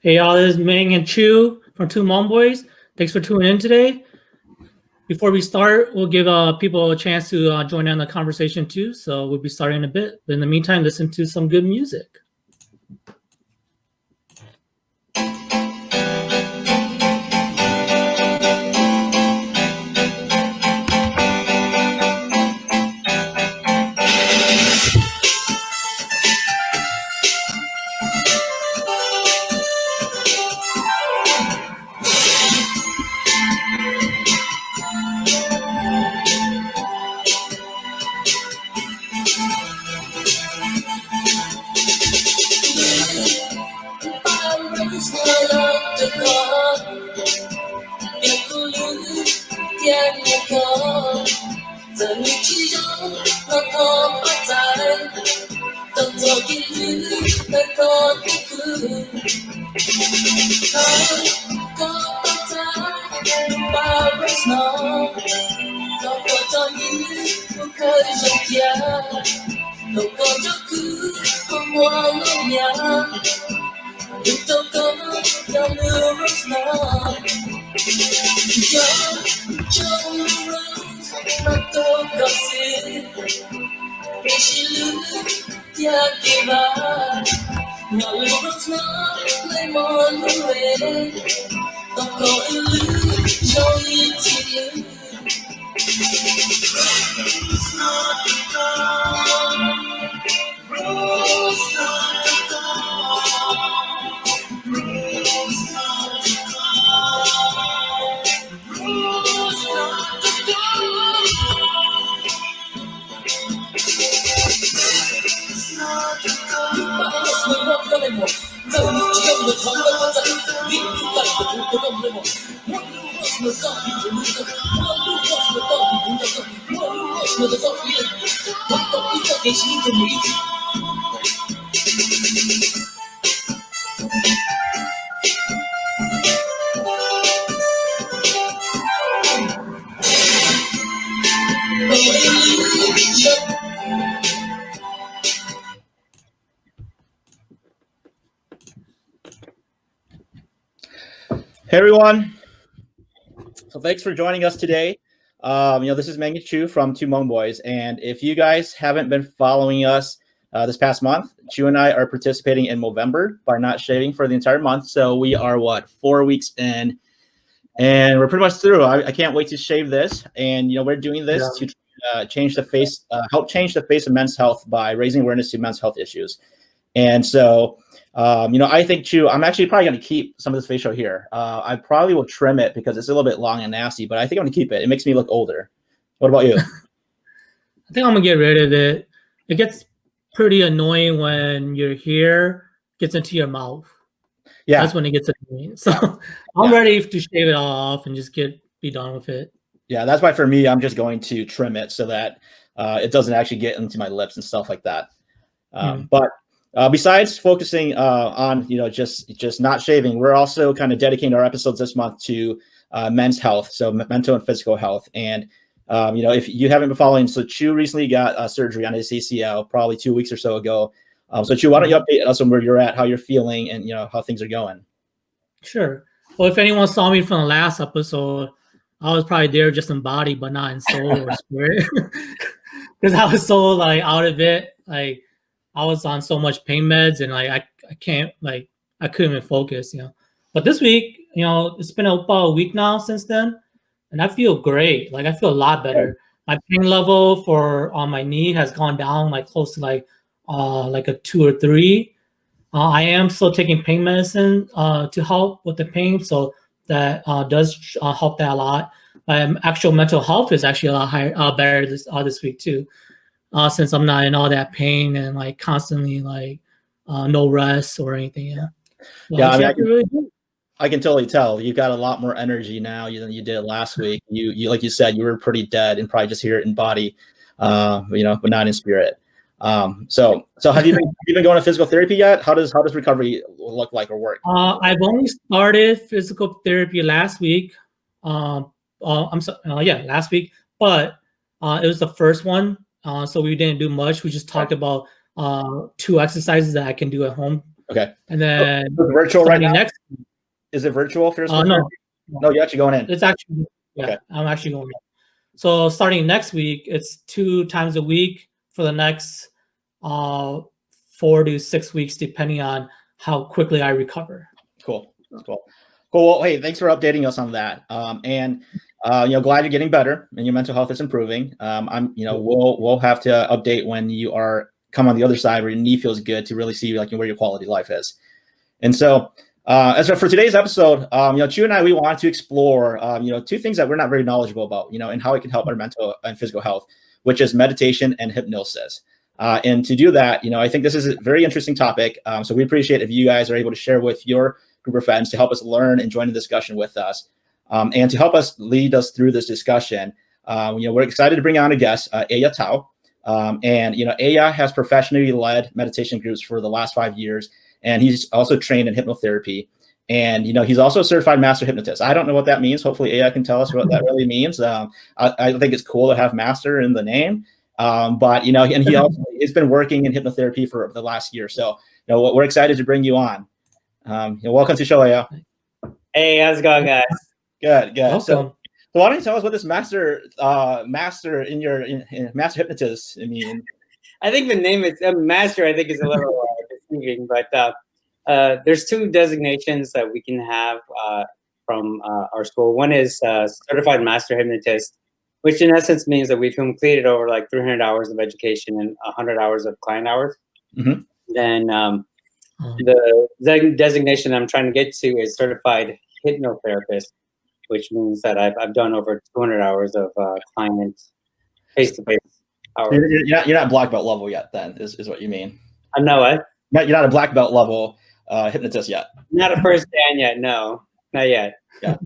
Hey y'all, this is Ming and Chu from Two Mom Boys. Thanks for tuning in today. Before we start, we'll give people a chance to join in the conversation too. So we'll be starting in a bit. But in the meantime, listen to some good music. Hey everyone, so thanks for joining us today. This is Meng Chu from Two Mom Boys, and if you guys haven't been following us this past month, Chu and I are participating in Movember by not shaving for the entire month. So we are 4 weeks in, and we're pretty much through. I can't wait to shave this, and we're doing this to change the face, help change the face of men's health by raising awareness to men's health issues. And so, I think, Chu, I'm actually probably going to keep some of this facial here. I probably will trim it because it's a little bit long and nasty, but I think I'm going to keep it. It makes me look older. What about you? I think I'm going to get rid of it. It gets pretty annoying when your hair gets into your mouth. Yeah. That's when it gets annoying. So I'm ready to shave it all off and just be done with it. Yeah, that's why for me, I'm just going to trim it so that it doesn't actually get into my lips and stuff like that. But besides focusing on just not shaving, we're also kind of dedicating our episodes this month to men's health, so mental and physical health. And if you haven't been following, so Chu recently got surgery on his ACL probably 2 weeks or so ago. So Chu, why don't you update us on where you're at, how you're feeling, and how things are going? Sure. Well, if anyone saw me from the last episode, I was probably there just in body, but not in soul or spirit, because I was so out of it. I was on so much pain meds, and I can't I couldn't even focus, But this week, it's been about a week now since then, and I feel great. I feel a lot better. My pain level on my knee has gone down close to a 2 or 3. I am still taking pain medicine to help with the pain, so that does help that a lot. My actual mental health is actually a lot higher, better this week too. Since I'm not in all that pain and constantly no rest or anything. I can totally tell you've got a lot more energy now than you did last week. You like you said, you were pretty dead and probably just here in body, but not in spirit. So have you been going to physical therapy yet? How does recovery look like or work? I've only started physical therapy last week. Last week, but it was the first one. So we didn't do much. We just talked about 2 exercises that I can do at home Okay. And then So virtual right now? next. Is it virtual for No, No, you're actually going in. it's actually Okay. I'm actually going in. So starting next week, it's 2 times a week for the next 4 to 6 weeks, depending on how quickly I recover. Cool. Well, hey, thanks for updating us on that. Glad you're getting better and your mental health is improving. We'll have to update when you come on the other side where your knee feels good to really see like where your quality of life is. And so, as for today's episode, Chu and I, we want to explore, 2 things that we're not very knowledgeable about, and how it can help our mental and physical health, which is meditation and hypnosis. And to do that, I think this is a very interesting topic. So we appreciate if you guys are able to share with your group of friends to help us learn and join the discussion with us. And to help us lead us through this discussion, we're excited to bring on a guest, Aya Tao. Aya has professionally led meditation groups for the last 5 years. And he's also trained in hypnotherapy. And, he's also a certified master hypnotist. I don't know what that means. Hopefully AI can tell us what that really means. I think it's cool to have master in the name. And he also has been working in hypnotherapy for the last year. So, we're excited to bring you on. Welcome to the show, Aya. Hey, how's it going, guys? Good. Welcome. So why don't you tell us what this master master hypnotist, I think the name is master. I think is a little deceiving, but there's 2 designations that we can have from our school. One is certified master hypnotist, which in essence means that we've completed over like 300 hours of education and 100 hours of client hours. Mm-hmm. Then the designation I'm trying to get to is certified hypnotherapist, which means that I've done over 200 hours of client face-to-face hours. You're not black belt level yet, then, is what you mean? No, what? You're not a black belt level hypnotist yet. Not a first dan yet. No, not yet. Yeah.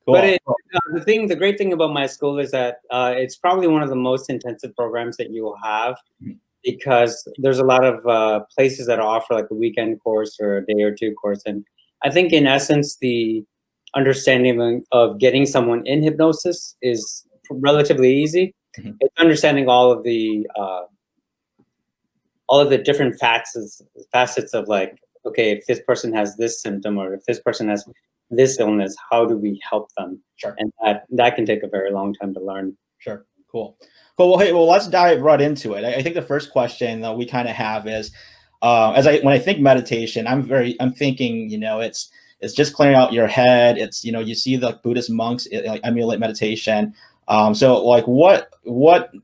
Cool. But the great thing about my school is that it's probably one of the most intensive programs that you will have, because there's a lot of places that offer like a weekend course or a day or 2 course. And I think in essence, the understanding of getting someone in hypnosis is relatively easy. Mm-hmm. It's understanding all of the different facets of like, okay, if this person has this symptom or if this person has this illness, how do we help them? Sure. And that can take a very long time to learn. Sure. Cool. Well, hey, let's dive right into it. I think the first question that we kind of have is, when I think meditation, I'm thinking, it's just clearing out your head. It's, you see the Buddhist monks emulate meditation. So like, what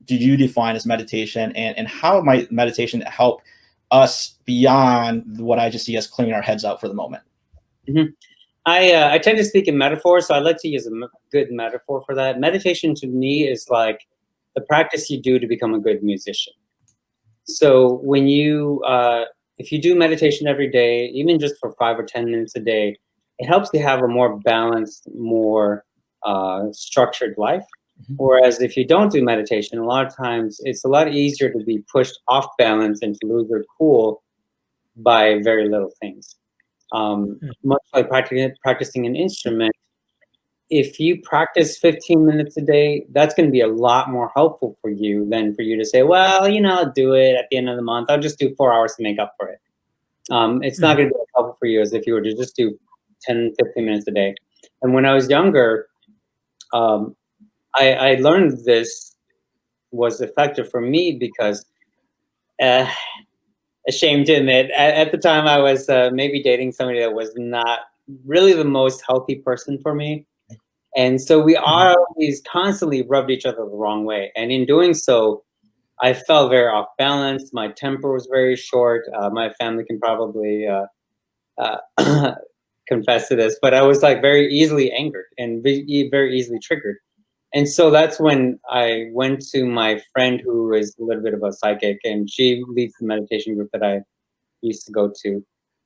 do you define as meditation, and how might meditation help us beyond what I just see as clearing our heads out for the moment? Mm-hmm. I tend to speak in metaphors, so I like to use a good metaphor for that. Meditation to me is like the practice you do to become a good musician. So when if you do meditation every day, even just for 5 or 10 minutes a day, it helps you have a more balanced, more structured life. Mm-hmm. Whereas if you don't do meditation, a lot of times it's a lot easier to be pushed off balance and to lose your cool by very little things. Much like practicing an instrument, if you practice 15 minutes a day, that's going to be a lot more helpful for you than for you to say, well, I'll do it at the end of the month. I'll just do 4 hours to make up for it. It's not going to be as helpful for you as if you were to just do 10, 15 minutes a day. And when I was younger, I learned this was effective for me because, ashamed to admit, at the time I was maybe dating somebody that was not really the most healthy person for me. And so we always constantly rubbed each other the wrong way. And in doing so, I felt very off balance. My temper was very short. My family can probably confess to this, but I was like very easily angered and very easily triggered. And so that's when I went to my friend who is a little bit of a psychic, and she leads the meditation group that I used to go to.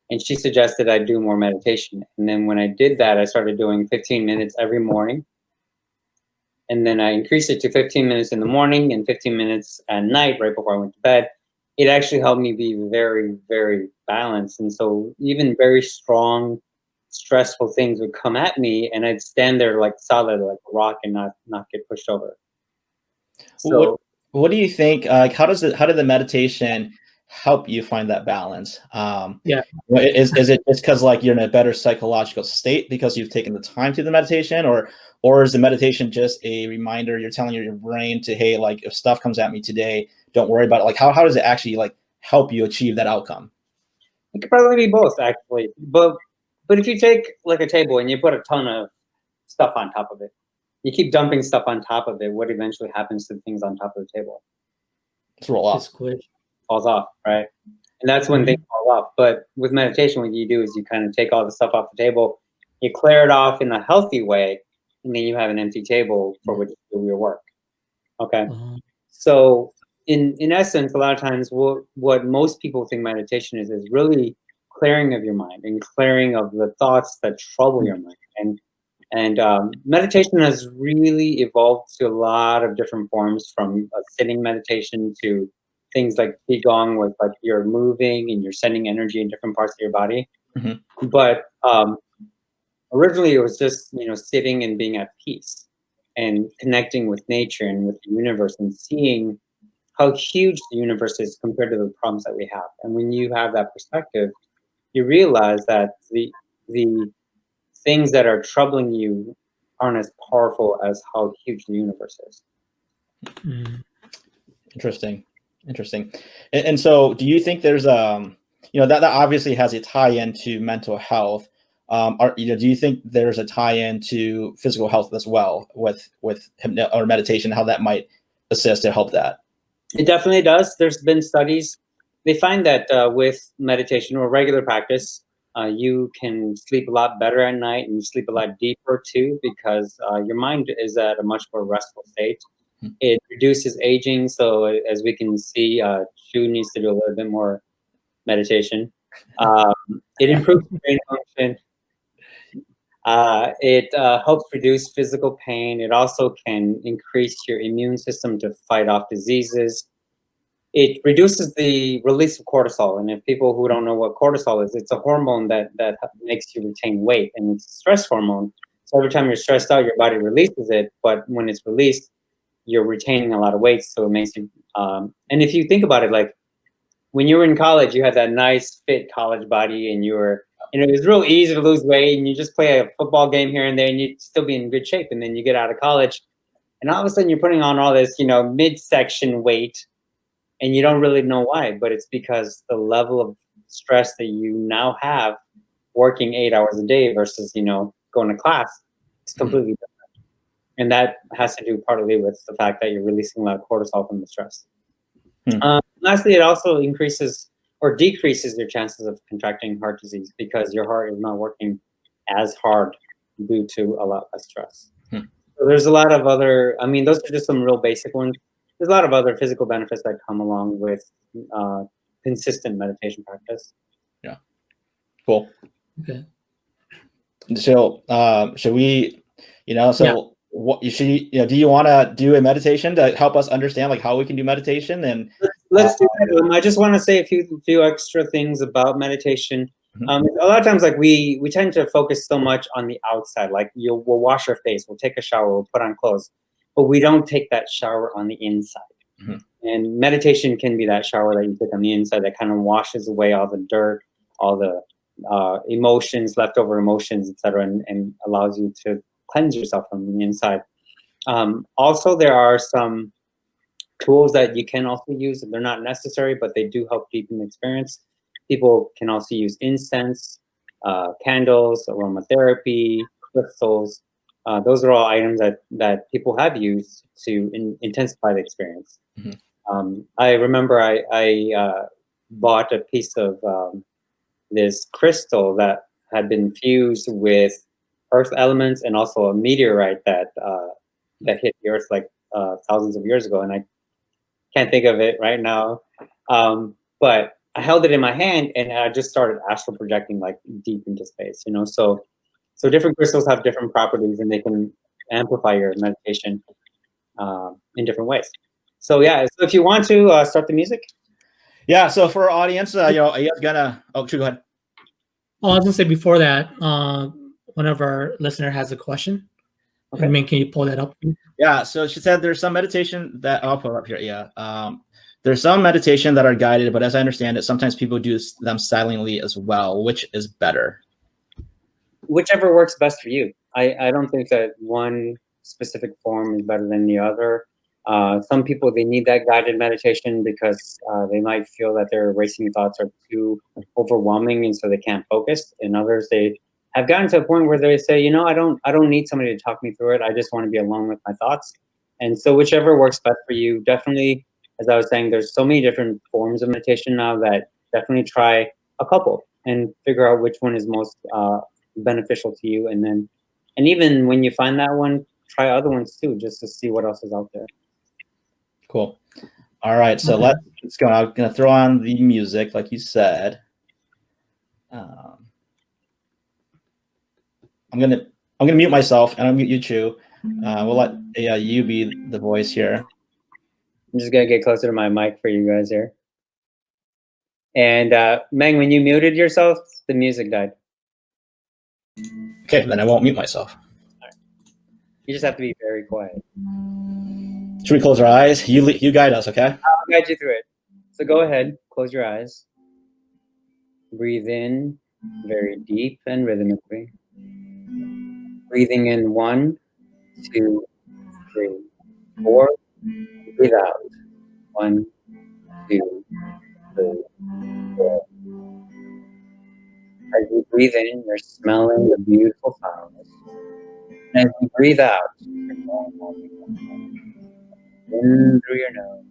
And she suggested I do more meditation. And then when I did that, I started doing 15 minutes every morning. And then I increased it to 15 minutes in the morning and 15 minutes at night, right before I went to bed. It actually helped me be very, very balanced. And so even very strong, stressful things would come at me, and I'd stand there like solid, like a rock, and not get pushed over. So what do you think? How did the meditation help you find that balance? Yeah. Is it just because like you're in a better psychological state because you've taken the time to do the meditation, or is the meditation just a reminder you're telling your brain to, hey, like if stuff comes at me today, don't worry about it? Like how does it actually like help you achieve that outcome? It could probably be both, actually. But if you take like a table and you put a ton of stuff on top of it, you keep dumping stuff on top of it, what eventually happens to the things on top of the table? Let's roll off. Just quit. Falls off, right? And that's when things fall off. But with meditation, what you do is you kind of take all the stuff off the table, you clear it off in a healthy way, and then you have an empty table for which to do your work. Okay. So in essence, a lot of times what most people think meditation is really clearing of your mind and clearing of the thoughts that trouble your mind. And meditation has really evolved to a lot of different forms, from a sitting meditation to things like qigong, where like you're moving and you're sending energy in different parts of your body. But originally it was just, sitting and being at peace and connecting with nature and with the universe and seeing how huge the universe is compared to the problems that we have. And when you have that perspective, you realize that the things that are troubling you aren't as powerful as how huge the universe is. Interesting. And so do you think there's that obviously has a tie-in to mental health? Do you think there's a tie-in to physical health as well with or meditation, how that might assist to help that? It definitely does. There's been studies. They find that with meditation or regular practice, you can sleep a lot better at night and sleep a lot deeper too, because your mind is at a much more restful state. It reduces aging. So as we can see, Shu needs to do a little bit more meditation. It improves brain function. It helps reduce physical pain. It also can increase your immune system to fight off diseases. It reduces the release of cortisol. And if people who don't know what cortisol is, it's a hormone that makes you retain weight, and it's a stress hormone. So every time you're stressed out, your body releases it. But when it's released, you're retaining a lot of weight. So it makes you, and if you think about it, like when you were in college, you had that nice fit college body, and it was real easy to lose weight, and you just play a football game here and there and you'd still be in good shape. And then you get out of college and all of a sudden you're putting on all this, midsection weight, and you don't really know why, but it's because the level of stress that you now have working 8 hours a day versus, going to class is completely different. And that has to do partly with the fact that you're releasing a lot of cortisol from the stress. Lastly, it also increases or decreases your chances of contracting heart disease because your heart is not working as hard due to a lot less stress. So there's a lot of other, those are just some real basic ones. There's a lot of other physical benefits that come along with consistent meditation practice. Yeah. Cool. Okay. So should we, what you should, do you want to do a meditation to help us understand like how we can do meditation? And let's do that. I just want to say a few extra things about meditation. A lot of times, like we tend to focus so much on the outside, like we'll wash our face, we'll take a shower, we'll put on clothes, but we don't take that shower on the inside. And meditation can be that shower that you take on the inside that kind of washes away all the dirt, all the emotions, leftover emotions, etc., and allows you to cleanse yourself from the inside. Also, there are some tools that you can also use. They're not necessary, but they do help deepen the experience. People can also use incense, candles, aromatherapy, crystals. Those are all items that people have used to intensify the experience. I remember I bought a piece of this crystal that had been fused with earth elements and also a meteorite that hit the earth like thousands of years ago, and I can't think of it right now. But I held it in my hand and I just started astral projecting like deep into space, So different crystals have different properties and they can amplify your meditation in different ways. So yeah, so if you want to start the music. Yeah, so for our audience, are you guys gonna, sure, go ahead. Oh, I was gonna say before that, one of our listener has a question. Okay. Can you pull that up? Yeah, so she said there's some meditation that I'll pull up here. Yeah, There's some meditation that are guided, but as I understand it, sometimes people do them silently as well. Which is better? Whichever works best for you. I don't think that one specific form is better than the other. Some people, they need that guided meditation because they might feel that their racing thoughts are too overwhelming and so they can't focus. And others, they have gotten to a point where they say, I don't need somebody to talk me through it. I just want to be alone with my thoughts. And so whichever works best for you, definitely, as I was saying, there's so many different forms of meditation now that definitely try a couple and figure out which one is most beneficial to you. And even when you find that one, try other ones too, just to see what else is out there. Cool. All right, so let's go. I'm gonna throw on the music, like you said. I'm gonna mute myself and I'll mute you, Chu. We'll let you be the voice here. I'm just gonna get closer to my mic for you guys here. And Meng, when you muted yourself, the music died. Okay, then I won't mute myself. Right. You just have to be very quiet. Should we close our eyes? You guide us, okay? I'll guide you through it. So go ahead, close your eyes. Breathe in very deep and rhythmically. Breathing in 1, 2, 3, 4. Breathe out. 1, 2, 3, 4. As you breathe in, you're smelling the beautiful flowers. And as you breathe out, you're in through your nose.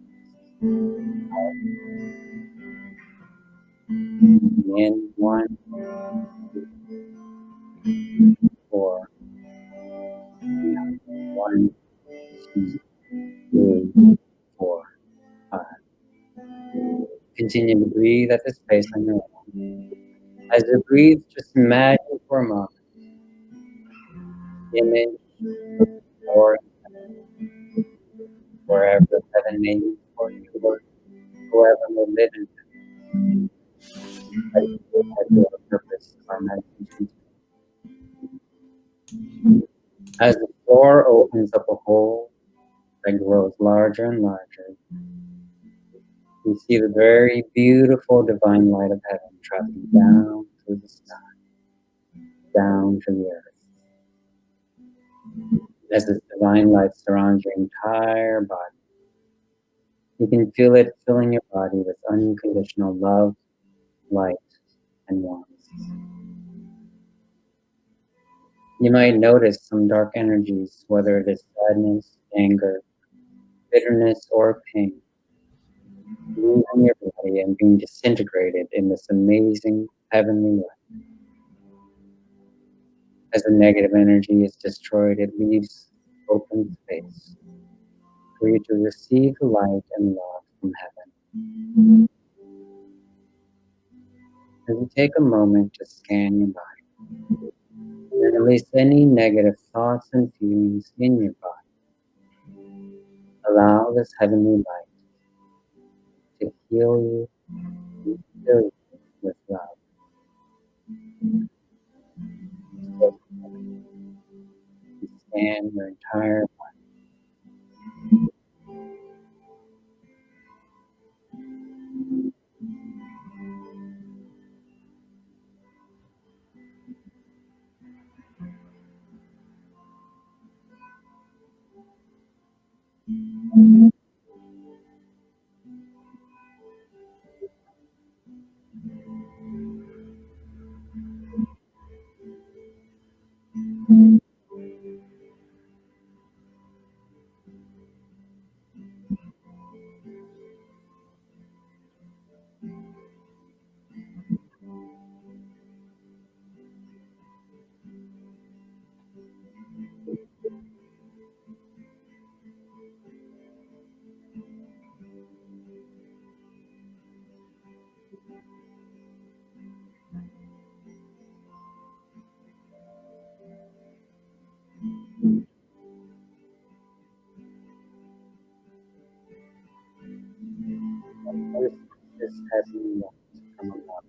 In 1, 2, 4. 1, 2, 3, 4, 5. Continue to breathe at this pace on your own. As you breathe, just imagine for a moment the image or wherever heaven may be for you, or whoever may live in heaven. As your purpose or meditation. As the floor opens up a hole that grows larger and larger, you see the very beautiful divine light of heaven traveling down through the sky, down to the earth. As this divine light surrounds your entire body, you can feel it filling your body with unconditional love, light, and warmth. You might notice some dark energies, whether it is sadness, anger, bitterness, or pain, leaving your body and being disintegrated in this amazing heavenly light. As the negative energy is destroyed, it leaves open space for you to receive the light and love from heaven. As you take a moment to scan your body and release any negative thoughts and feelings in your body, allow this heavenly light to heal you and fill you with love. Scan your entire body. This heavenly light from above.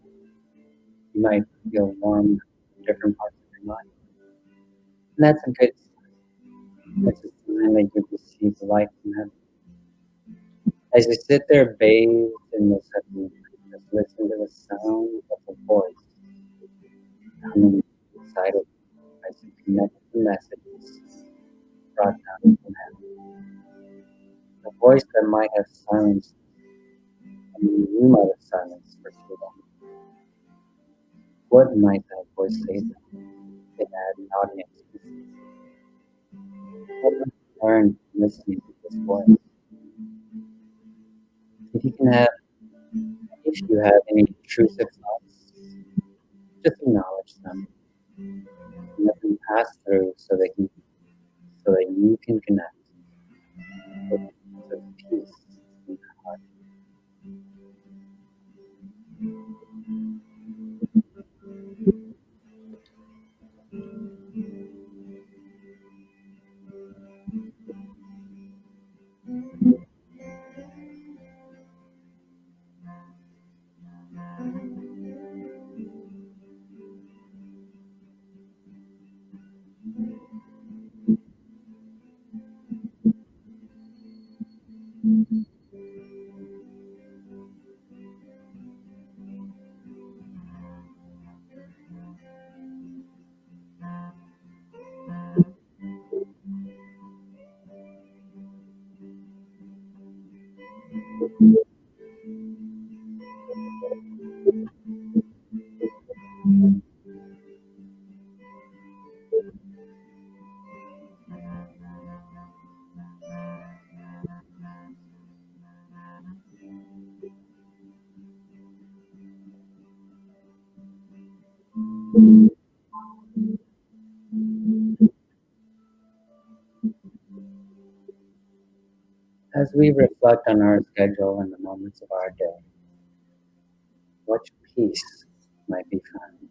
You might feel warm in different parts of your body. And that's a good sign. That's a sign that you receive light from heaven. As you sit there bathed in this heavenly light, just listen to the sound of the voice coming inside of you as you connect the messages brought down from heaven. The voice that might have silenced, and you might have silenced for too long. What might that voice say to you if it had an audience? What might you learn from listening to this voice? If you have any intrusive thoughts, just acknowledge them. Let them pass through so that you can connect with the peace in your heart. As we reflect on our schedule and the moments of our day, what peace might be found?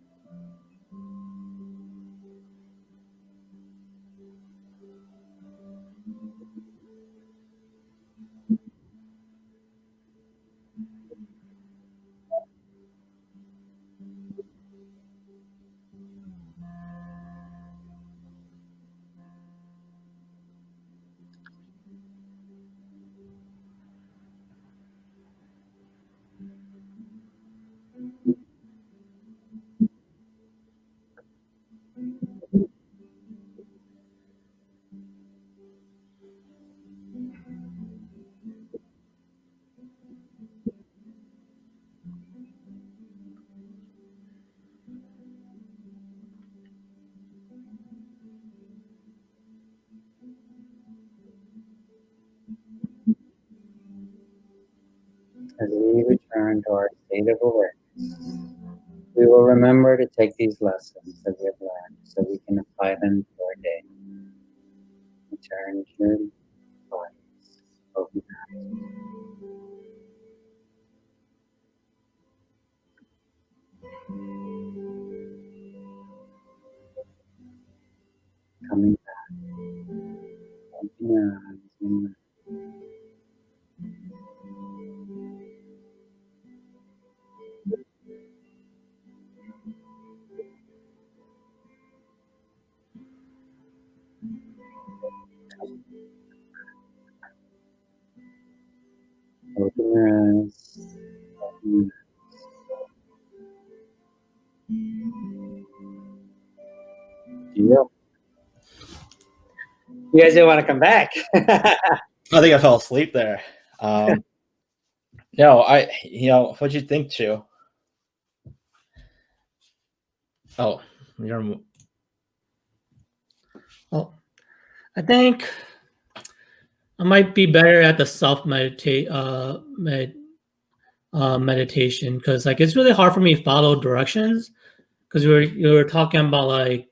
As we return to our state of awareness, we will remember to take these lessons that we have learned so we can apply them to our day. Return to your bodies, open eyes. Coming back, open your eyes and open your eyes. Open your eyes. Yep. You guys didn't want to come back. I think I fell asleep there. No, what'd you think, Chu? Oh, you're. Oh, I think I might be better at the meditation because like it's really hard for me to follow directions because you were talking about like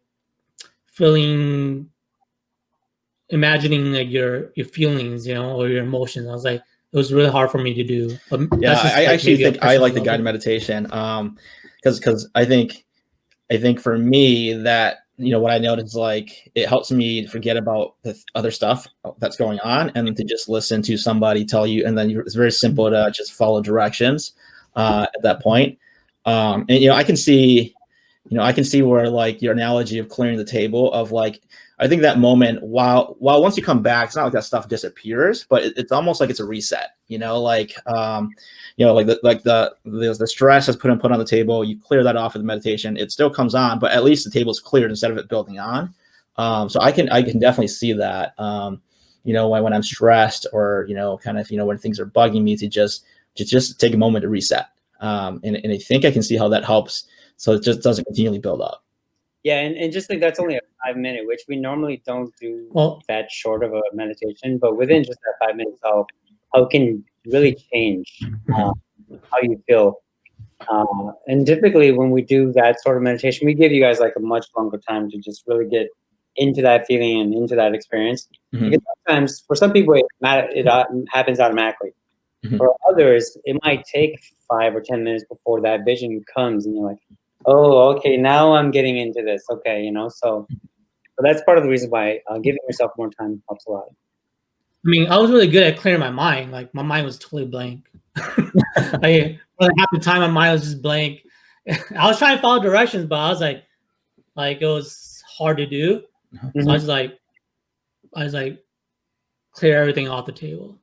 imagining like your feelings, or your emotions. I was like, it was really hard for me to do. But Yeah, that's just, I like, actually maybe a think I like the personal guided level. meditation because I think for me that what I noticed is like it helps me forget about the other stuff that's going on and to just listen to somebody tell you, and then it's very simple to just follow directions at that point. And I can see I can see where like your analogy of clearing the table of like, I think that moment, while once you come back, it's not like that stuff disappears, but it's almost like it's a reset, like the stress has put on the table, you clear that off with the meditation, it still comes on, but at least the table's cleared instead of it building on. So I can definitely see that, when I'm stressed or, kind of, when things are bugging me, to just take a moment to reset. And I think I can see how that helps. So it just doesn't continually build up. Yeah, and just think that's only a 5 minute, which we normally don't do that short of a meditation, but within just that 5 minutes, how it can really change how you feel. And typically when we do that sort of meditation, we give you guys like a much longer time to just really get into that feeling and into that experience. Because sometimes for some people it happens automatically. For others, it might take 5 or 10 minutes before that vision comes, and you're like, oh, okay, now I'm getting into this. Okay, so that's part of the reason why giving yourself more time helps a lot. I mean, I was really good at clearing my mind. Like my mind was totally blank. Like half the time my mind was just blank. I was trying to follow directions, but I was like it was hard to do. So I was like clear everything off the table.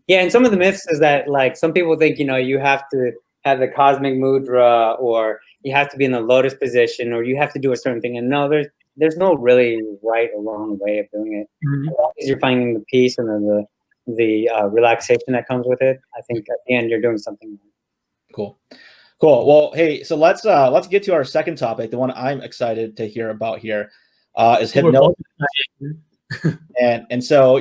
Yeah, and some of the myths is that like some people think, you have to have the cosmic mudra, or you have to be in the lotus position, or you have to do a certain thing. And no, there's no really right or wrong way of doing it. As long as you're finding the peace and the relaxation that comes with it, I think at the end you're doing something. Cool. Well, hey, so let's get to our second topic. The one I'm excited to hear about here is hypnosis. And so,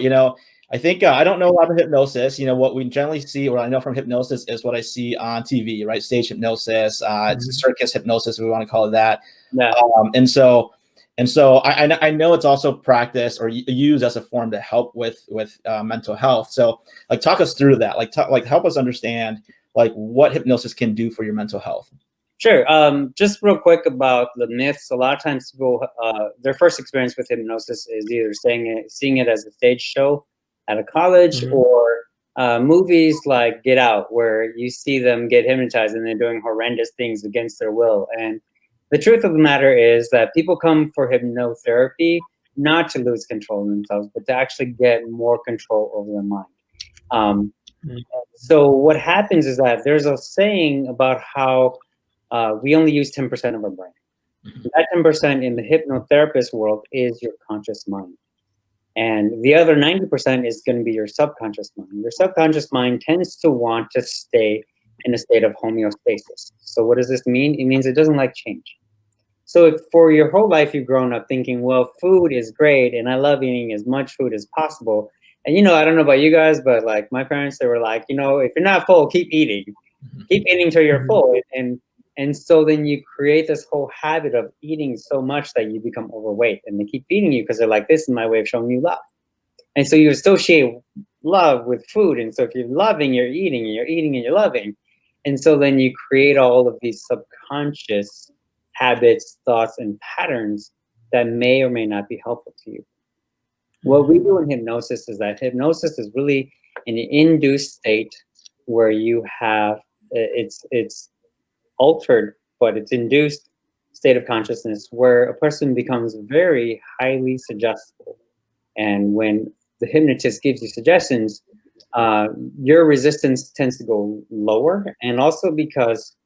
I think I don't know a lot of hypnosis. What we generally see, or I know from hypnosis, is what I see on TV, right? Stage hypnosis, it's circus hypnosis, if we want to call it that. Yeah. And so I know it's also practiced or used as a form to help with mental health. So like, talk us through that. Like help us understand like what hypnosis can do for your mental health. Sure. Just real quick about the myths. A lot of times people, their first experience with hypnosis is either seeing it as a stage show at a college, or movies like Get Out, where you see them get hypnotized and they're doing horrendous things against their will. And the truth of the matter is that people come for hypnotherapy not to lose control of themselves, but to actually get more control over their mind. So what happens is that there's a saying about how we only use 10% of our brain. That 10% in the hypnotherapist world is your conscious mind. And the other 90% is going to be your subconscious mind. Your subconscious mind tends to want to stay in a state of homeostasis. So what does this mean? It means it doesn't like change. So if for your whole life you've grown up thinking, well, food is great and I love eating as much food as possible. And, I don't know about you guys, but like my parents, they were like, if you're not full, keep eating. Keep eating till you're full. And so then you create this whole habit of eating so much that you become overweight, and they keep feeding you because they're like, this is my way of showing you love. And so you associate love with food. And so if you're loving, you're eating, and you're eating and you're loving. And so then you create all of these subconscious habits, thoughts, and patterns that may or may not be helpful to you. What we do in hypnosis is that hypnosis is really an induced state where you have, it's altered, but it's induced state of consciousness where a person becomes very highly suggestible. And when the hypnotist gives you suggestions, your resistance tends to go lower. And also because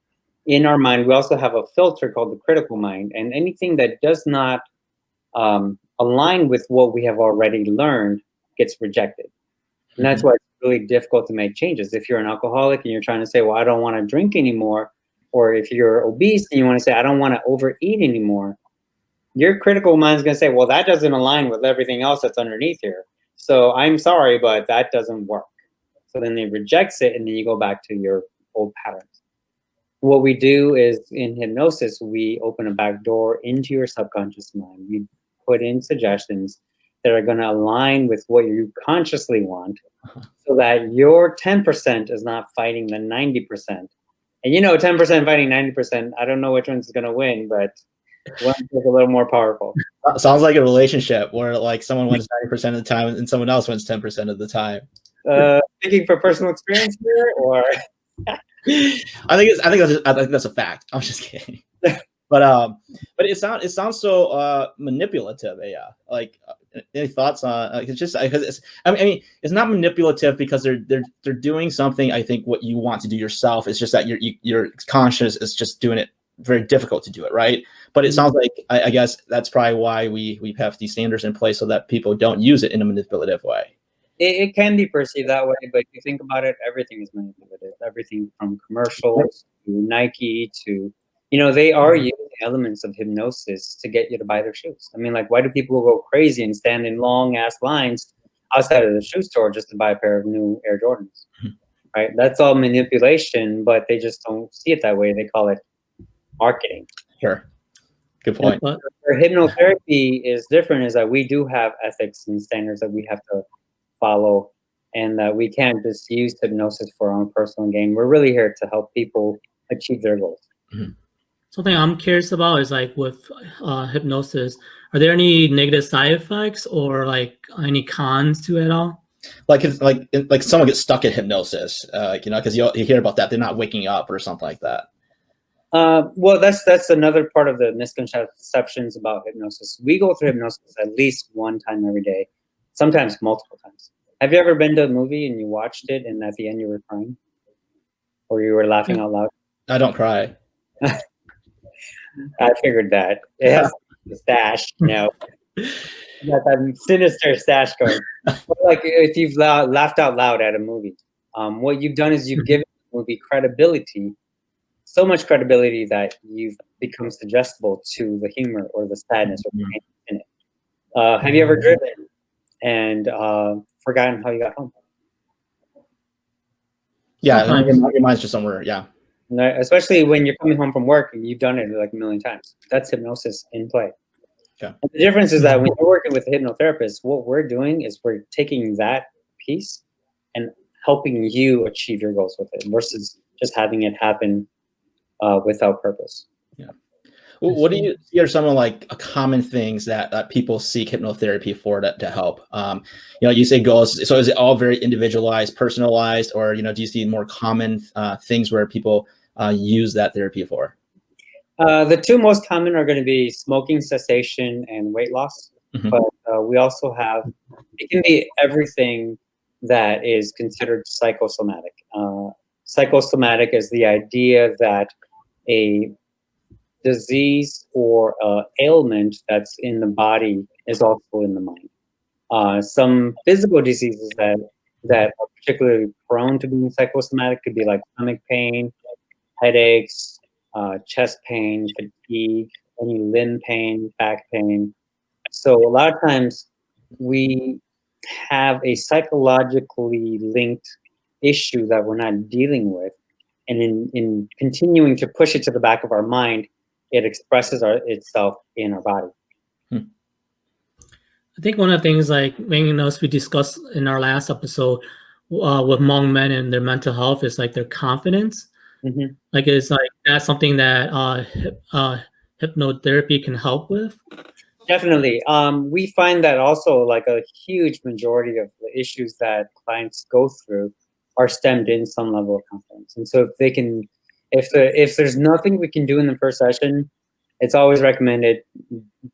in our mind, we also have a filter called the critical mind, and anything that does not align with what we have already learned gets rejected. And that's why it's really difficult to make changes. If you're an alcoholic and you're trying to say, well, I don't want to drink anymore, or if you're obese and you want to say, I don't want to overeat anymore, your critical mind is going to say, well, that doesn't align with everything else that's underneath here. So I'm sorry, but that doesn't work. So then it rejects it, and then you go back to your old patterns. What we do is in hypnosis, we open a back door into your subconscious mind. We put in suggestions that are going to align with what you consciously want, so that your 10% is not fighting the 90%. And 10% fighting 90%, I don't know which one's going to win, but one is a little more powerful. Sounds like a relationship where like someone wins 90% of the time and someone else wins 10% of the time. Speaking for personal experience here, or I think that's a fact. I'm just kidding. but it sounds so manipulative. Yeah, like any thoughts on? It's just because it's. I mean, it's not manipulative because they're doing something. I think what you want to do yourself. It's just that your conscious is just doing it very difficult to do it, right? But it sounds like I guess that's probably why we have these standards in place so that people don't use it in a manipulative way. It can be perceived that way, but if you think about it, everything is manipulative. Everything from commercials to Nike to, they are using elements of hypnosis to get you to buy their shoes. I mean, like, why do people go crazy and stand in long ass lines outside of the shoe store just to buy a pair of new Air Jordans? Right? That's all manipulation, but they just don't see it that way. They call it marketing. Sure. Good point. Where hypnotherapy is different is that we do have ethics and standards that we have to follow, and that we can't just use hypnosis for our own personal gain. We're really here to help people achieve their goals. Mm-hmm. Something I'm curious about is like with hypnosis, are there any negative side effects or like any cons to it all? Like someone gets stuck in hypnosis, because you hear about that. They're not waking up or something like that. Well, that's another part of the misconceptions about hypnosis. We go through hypnosis at least one time every day, sometimes multiple times. Have you ever been to a movie and you watched it and at the end you were crying? Or you were laughing out loud? I don't cry. I figured that. It has a stash, got that sinister stash going. But like if you've laughed out loud at a movie, what you've done is you've given the movie credibility, so much credibility that you've become suggestible to the humor or the sadness or the pain in it. Have you ever driven and forgotten how you got home? Yeah, your mind's just somewhere. Yeah. Especially when you're coming home from work and you've done it like a million times. That's hypnosis in play. Okay. And the difference is that when you're working with a hypnotherapist, what we're doing is we're taking that piece and helping you achieve your goals with it versus just having it happen without purpose. Yeah. Well, what do you see are some of like common things that people seek hypnotherapy for to help? You say goals. So is it all very individualized, personalized, or do you see more common things where people use that therapy for? The two most common are going to be smoking cessation and weight loss. Mm-hmm. But we also have, it can be everything that is considered psychosomatic. Psychosomatic is the idea that a disease or ailment that's in the body is also in the mind. Some physical diseases that are particularly prone to being psychosomatic could be like stomach pain, headaches, chest pain, fatigue, any limb pain, back pain. So a lot of times we have a psychologically linked issue that we're not dealing with. And in continuing to push it to the back of our mind, it expresses itself in our body. I think one of the things like we discussed in our last episode with Hmong men and their mental health is like their confidence. Mm-hmm. Like it's like that's something that hypnotherapy can help with. Definitely. We find that also like a huge majority of the issues that clients go through are stemmed in some level of confidence. And so if there's nothing we can do in the first session, it's always recommended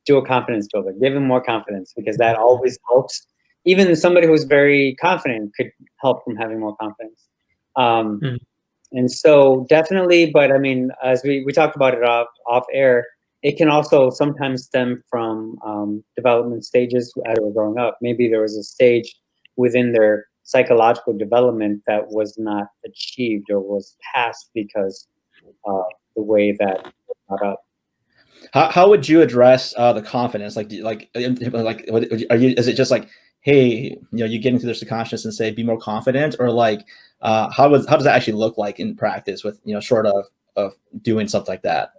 do a confidence builder. Give them more confidence because that always helps. Even somebody who's very confident could help from having more confidence. And so definitely, but I mean, as we talked about it off air, it can also sometimes stem from development stages as we're growing up. Maybe there was a stage within their psychological development that was not achieved or was passed because of the way that it got up. How would you address the confidence? Are you? Is it just like, hey, you get into their subconscious and say, be more confident, or like, how does that actually look like in practice with short of doing something like that?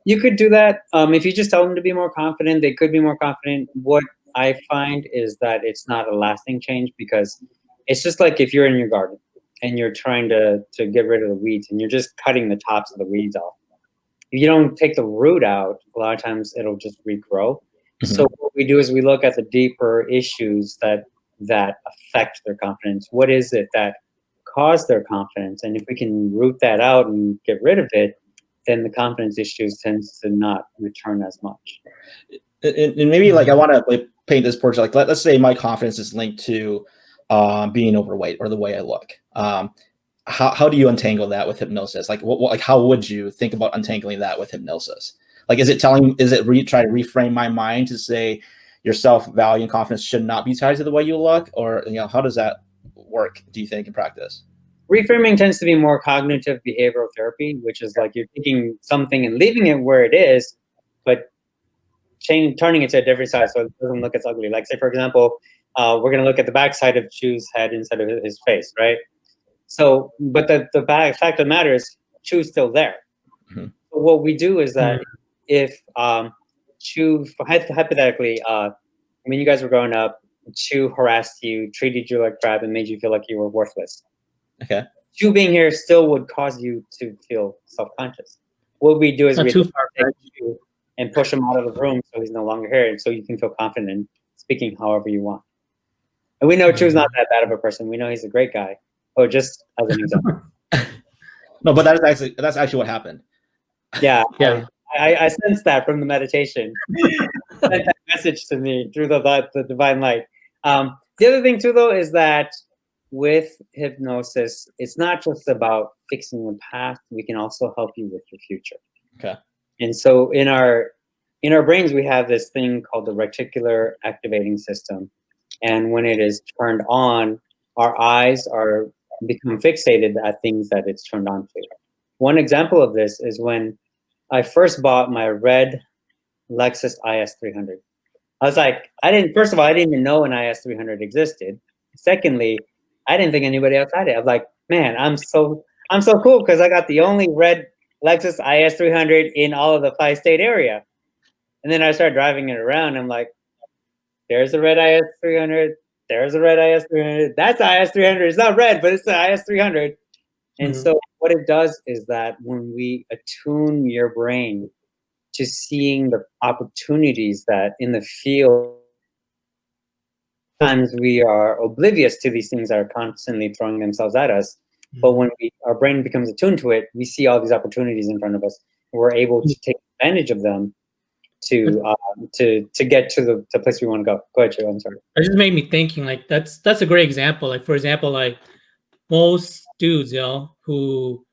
You could do that if you just tell them to be more confident. They could be more confident. What I find is that it's not a lasting change because it's just like if you're in your garden and you're trying to get rid of the weeds and you're just cutting the tops of the weeds off. If you don't take the root out, a lot of times it'll just regrow. Mm-hmm. So what we do is we look at the deeper issues that affect their confidence. What is it that caused their confidence? And if we can root that out and get rid of it, then the confidence issues tends to not return as much. And maybe like I want to like paint this portrait. Like let's say my confidence is linked to being overweight or the way I look. How do you untangle that with hypnosis? Like like how would you think about untangling that with hypnosis? Like is it try to reframe my mind to say your self-value and confidence should not be tied to the way you look, or how does that work, do you think, in practice? Reframing tends to be more cognitive behavioral therapy, which is like you're taking something and leaving it where it is, but turning it to a different side so it doesn't look as ugly. Like say, for example, we're going to look at the backside of Chu's head instead of his face, right? So, but the fact of the matter is Chu's still there. Mm-hmm. So what we do is that if Chu, hypothetically, when you guys were growing up, Chu harassed you, treated you like crap, and made you feel like you were worthless. Okay. Chu being here still would cause you to feel self-conscious. What we do is we take Chu and push him out of the room so he's no longer here, and so you can feel confident in speaking however you want. And we know Chu's not that bad of a person. We know he's a great guy. Oh, just as an example. No, but that's actually what happened. Yeah. I sense that from the meditation. Sent that message to me through the divine light. The other thing too, though, is that with hypnosis, it's not just about fixing the past. We can also help you with your future. Okay. And so in our brains, we have this thing called the reticular activating system, and when it is turned on, our eyes become fixated at things that it's turned on to. One example of this is when I first bought my red Lexus IS 300. I was like, first of all, I didn't even know an IS 300 existed. Secondly, I didn't think anybody else had it. I was like, man, I'm so cool because I got the only red Lexus IS 300 in all of the 5-state area. And then I started driving it around. I'm like, there's a red IS 300. There's a red IS 300. That's IS 300. It's not red, but it's the IS 300. And so what it does is that when we attune your brain to seeing the opportunities that in the field, sometimes we are oblivious to these things that are constantly throwing themselves at us. But when our brain becomes attuned to it, we see all these opportunities in front of us. We're able to take advantage of them to get to the place we want to go. Go ahead, Joe. I'm sorry. It just made me thinking, like that's a great example. Like for example, like most dudes, who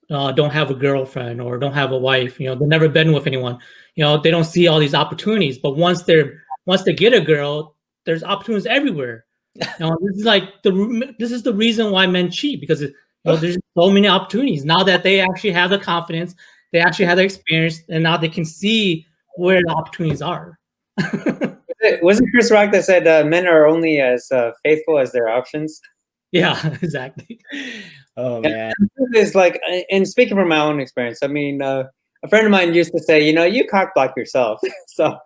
don't have a girlfriend or don't have a wife, they've never been with anyone, they don't see all these opportunities. But once they get a girl, there's opportunities everywhere. This is like this is the reason why men cheat, because there's so many opportunities now that they actually have the confidence, they actually have the experience, and now they can see where the opportunities are. Wasn't Chris Rock that said men are only as faithful as their options? Yeah, exactly. Oh man, it's like, and speaking from my own experience, I mean, a friend of mine used to say, you cock block yourself. So,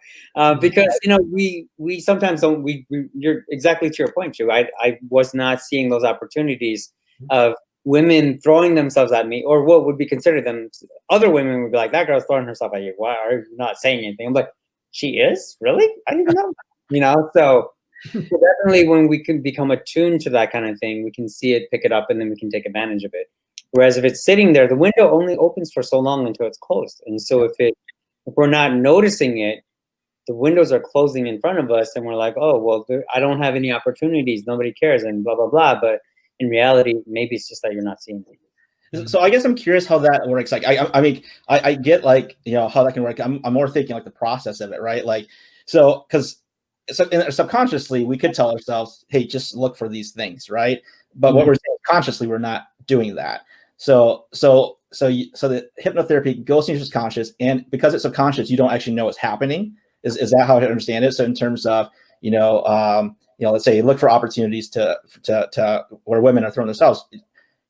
because we sometimes don't. You're exactly to your point, Chu. I was not seeing those opportunities of women throwing themselves at me, or what would be considered them. Other women would be like, "That girl's throwing herself at you. Why are you not saying anything?" I'm like, "She is? Really? I didn't know." So definitely when we can become attuned to that kind of thing, we can see it, pick it up, and then we can take advantage of it. Whereas if it's sitting there, the window only opens for so long until it's closed. And so if we're not noticing it, the windows are closing in front of us, and we're like, oh, well, I don't have any opportunities. Nobody cares, and blah, blah, blah. But in reality, maybe it's just that you're not seeing it. So I guess I'm curious how that works. Like, I mean, I get like, how that can work. I'm more thinking like the process of it, right? Like, so, because subconsciously we could tell ourselves, hey, just look for these things, right? But what we're saying consciously, we're not doing that. So the hypnotherapy goes into your subconscious, and because it's subconscious, you don't actually know what's happening. Is that how I understand it? So in terms of, let's say you look for opportunities to where women are throwing themselves,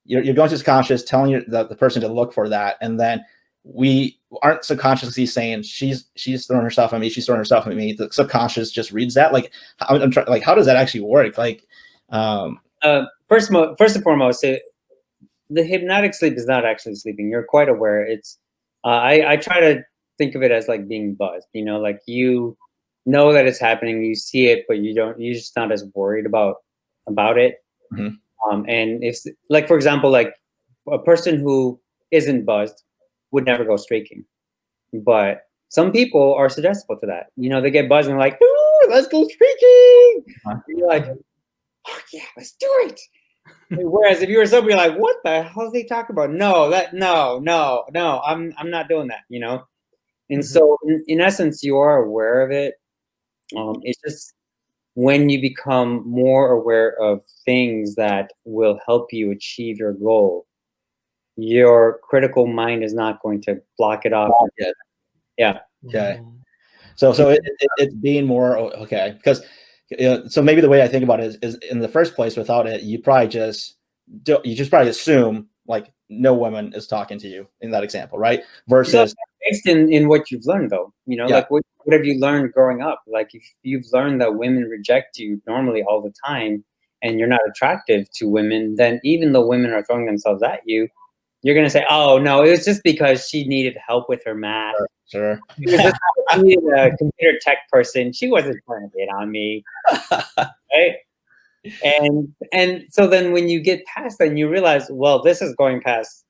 you're going to subconscious, telling the person to look for that, and then we aren't subconsciously saying she's throwing herself at me, she's throwing herself at me. The subconscious just reads that. Like, I'm trying, like, how does that actually work? Like, first and foremost, the hypnotic sleep is not actually sleeping. You're quite aware. It's I try to think of it as like being buzzed. Like you know that it's happening, you see it, but you're just not as worried about it. Mm-hmm. And if, like, for example, like a person who isn't buzzed, would never go streaking. But some people are suggestible to that. You know, they get buzzing like, ooh, let's go streaking. And you're like, oh yeah, let's do it. Whereas if you were somebody like, what the hell is he talking about? No, I'm not doing that, you know? And so in essence, you are aware of it. It's just when you become more aware of things that will help you achieve your goal, your critical mind is not going to block it off. Yeah. Okay. So it's being more okay, because so maybe the way I think about it is in the first place, without it, you just probably assume like no woman is talking to you in that example, right? Versus based in what you've learned, though, you know, like what have you learned growing up? Like if you've learned that women reject you normally all the time, and you're not attractive to women, then even though women are throwing themselves at you, you're gonna say, "Oh no, it was just because she needed help with her math." Sure. She was just a computer tech person. She wasn't trying to hit on me, right? And so then when you get past that, and you realize, well, this is going past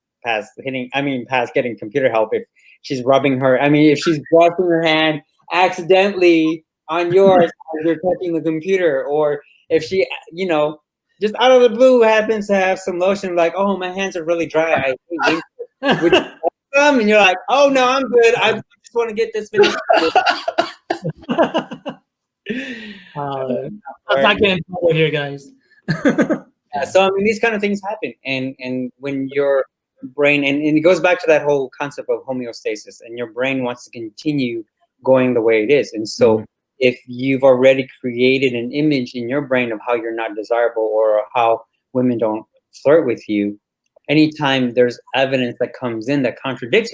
getting computer help. If she's rubbing her, if she's brushing her hand accidentally on yours as you're touching the computer, or if she, you know, just out of the blue happens to have some lotion, like, oh, my hands are really dry. And you're like, oh no, I'm good. I just want to get this finished. I'm not getting trouble here, guys. So these kind of things happen, and when your brain, and it goes back to that whole concept of homeostasis, and your brain wants to continue going the way it is. And so if you've already created an image in your brain of how you're not desirable, or how women don't flirt with you, anytime there's evidence that comes in that contradicts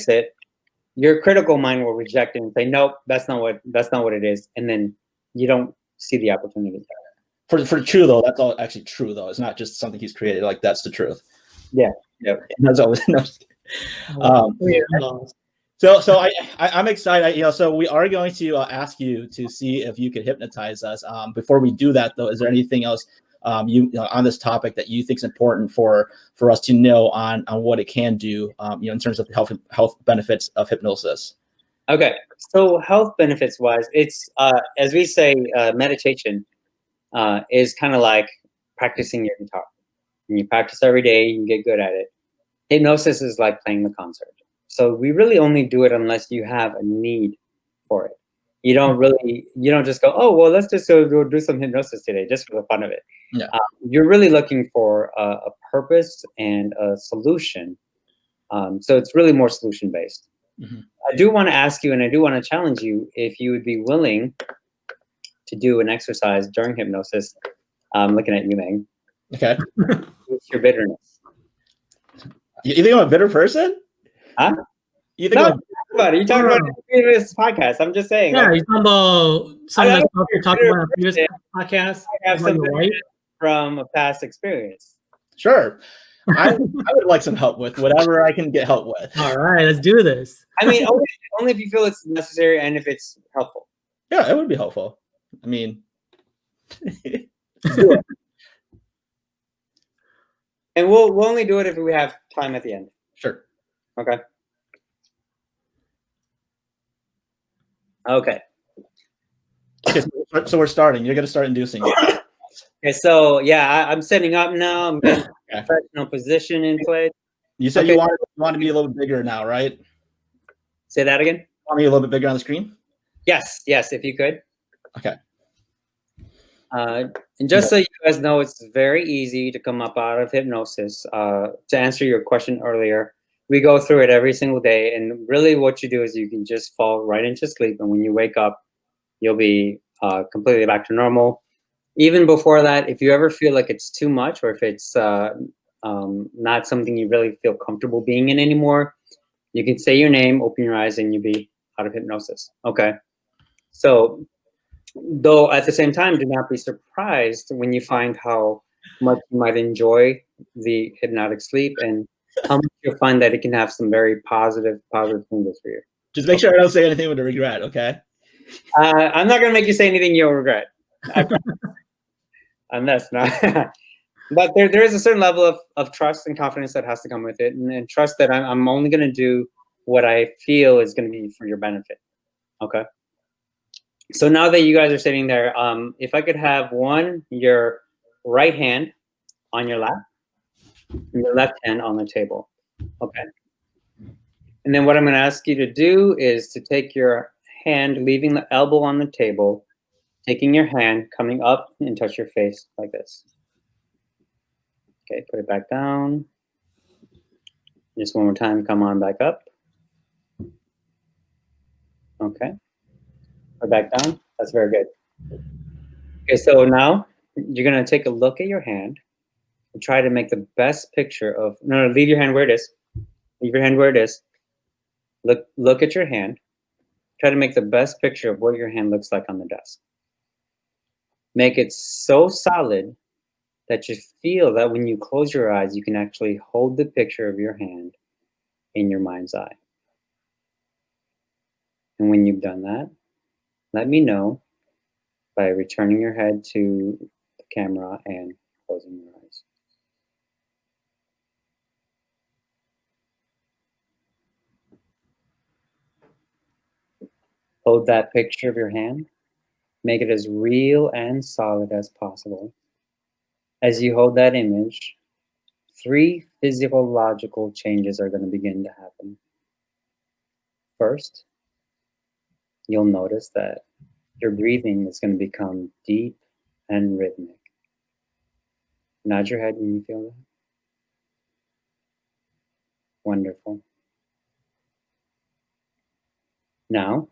it, your critical mind will reject it and say, nope, that's not what it is. And then you don't see the opportunity. For true though, that's all actually true though. It's not just something he's created. Like that's the truth. Yeah. That's always. So I'm excited. So we are going to ask you to see if you could hypnotize us. Before we do that though, is there anything else on this topic that you think is important for us to know on what it can do, in terms of the health benefits of hypnosis? Okay, so health benefits wise, it's as we say, meditation is kind of like practicing your guitar. And you practice every day, you can get good at it. Hypnosis is like playing the concert. So we really only do it unless you have a need for it. You don't just go, oh, well, let's just go do some hypnosis today, just for the fun of it. Yeah. You're really looking for a purpose and a solution. So it's really more solution based. I do want to ask you, and I do want to challenge you, if you would be willing to do an exercise during hypnosis. I'm looking at you, Meng. Okay. What's your bitterness? You think I'm a bitter person? Huh? You think about it. You talking about the previous podcast? I'm just saying. Yeah, you're talking about something that's you're talking about in the previous podcast. I have some from a past experience. Sure. I would like some help with whatever I can get help with. All right, let's do this. Only if you feel it's necessary and if it's helpful. Yeah, it would be helpful. I mean, and we'll only do it if we have time at the end. Sure. Okay. Okay. So we're starting. You're going to start inducing it. Okay, so yeah, I'm setting up now. I'm getting a professional position in place. You said you want to be a little bit bigger now, right? Say that again. Want me a little bit bigger on the screen? Yes, if you could. Okay. And just so you guys know, it's very easy to come up out of hypnosis. To answer your question earlier, we go through it every single day, and really what you do is you can just fall right into sleep, and when you wake up, you'll be completely back to normal. Even before that, if you ever feel like it's too much, or if it's not something you really feel comfortable being in anymore, you can say your name, open your eyes, and you'll be out of hypnosis. Okay. So, though at the same time, do not be surprised when you find how much you might enjoy the hypnotic sleep, and how much you'll find that it can have some very positive things for you. Just make sure I don't say anything with a regret, okay? I'm not going to make you say anything you'll regret. Unless not. But there is a certain level of trust and confidence that has to come with it, and trust that I'm only going to do what I feel is going to be for your benefit. Okay. So now that you guys are sitting there, if I could have your right hand on your lap, and your left hand on the table. Okay. And then what I'm going to ask you to do is to take your hand, leaving the elbow on the table, taking your hand, coming up and touch your face like this. Okay, put it back down. Just one more time, come on back up. Okay, put it back down. That's very good. Okay, so now you're going to take a look at your hand and try to make the best picture of, no, leave your hand where it is. Leave your hand where it is. Look at your hand. Try to make the best picture of what your hand looks like on the desk. Make it so solid that you feel that when you close your eyes, you can actually hold the picture of your hand in your mind's eye. And when you've done that, let me know by returning your head to the camera and closing your eyes. Hold that picture of your hand. Make it as real and solid as possible. As you hold that image, 3 physiological changes are going to begin to happen. First, you'll notice that your breathing is going to become deep and rhythmic. Nod your head when you feel that. Wonderful. Now,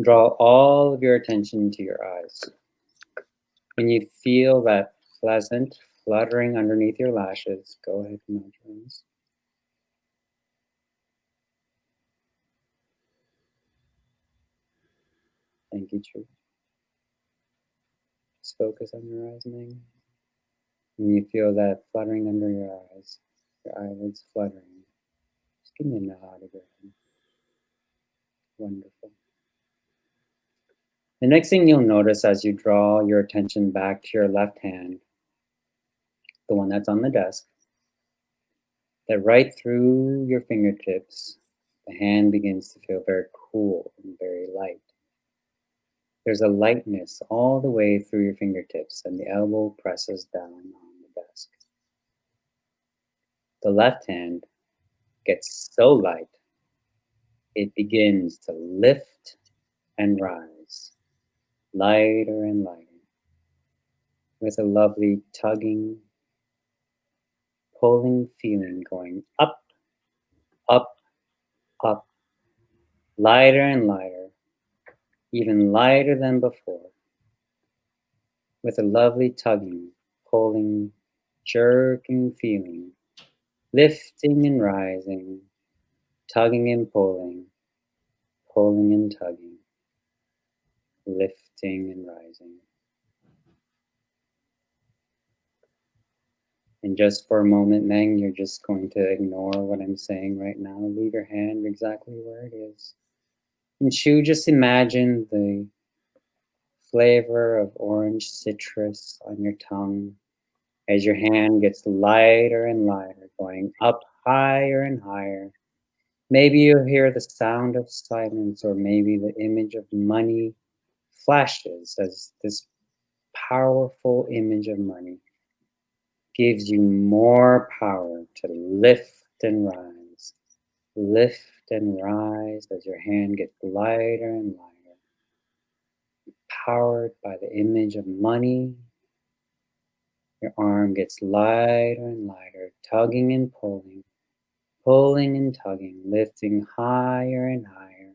draw all of your attention to your eyes. When you feel that pleasant fluttering underneath your lashes, go ahead and nod your eyes. Thank you, Truth. Just focus on your eyes, Ming. When you feel that fluttering under your eyes, your eyelids fluttering, just give me a nod of your head. Wonderful. The next thing you'll notice as you draw your attention back to your left hand, the one that's on the desk, that right through your fingertips, the hand begins to feel very cool and very light. There's a lightness all the way through your fingertips, and the elbow presses down on the desk. The left hand gets so light, it begins to lift and rise, lighter and lighter, with a lovely tugging, pulling feeling going up, up, up, lighter and lighter, even lighter than before, with a lovely tugging, pulling, jerking feeling, lifting and rising, tugging and pulling, pulling and tugging, lifting and rising. And just for a moment, Meng, you're just going to ignore what I'm saying right now. Leave your hand exactly where it is. And Shu, just imagine the flavor of orange citrus on your tongue as your hand gets lighter and lighter, going up higher and higher. Maybe you'll hear the sound of silence, or maybe the image of money flashes as this powerful image of money gives you more power to lift and rise. Lift and rise as your hand gets lighter and lighter. Powered by the image of money, your arm gets lighter and lighter, tugging and pulling, pulling and tugging, lifting higher and higher,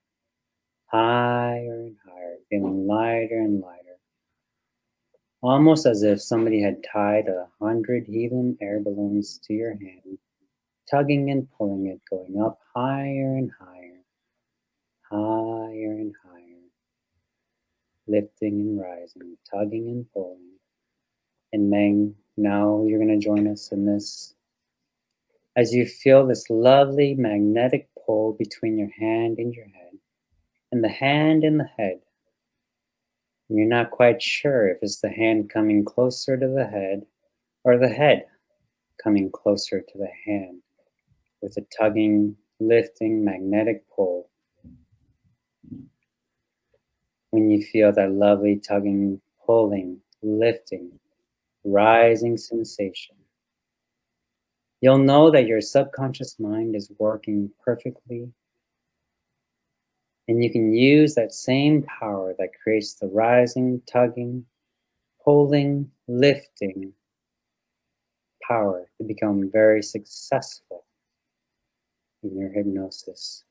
higher and higher, feeling lighter and lighter. Almost as if somebody had tied 100 helium air balloons to your hand, tugging and pulling it, going up higher and higher, higher and higher, lifting and rising, tugging and pulling. And Meng, now you're going to join us in this. As you feel this lovely magnetic pull between your hand and your head, and the hand and the head, and you're not quite sure if it's the hand coming closer to the head or the head coming closer to the hand with a tugging, lifting magnetic pull. When you feel that lovely tugging, pulling, lifting, rising sensation, you'll know that your subconscious mind is working perfectly, and you can use that same power that creates the rising, tugging, pulling, lifting power to become very successful in your hypnosis.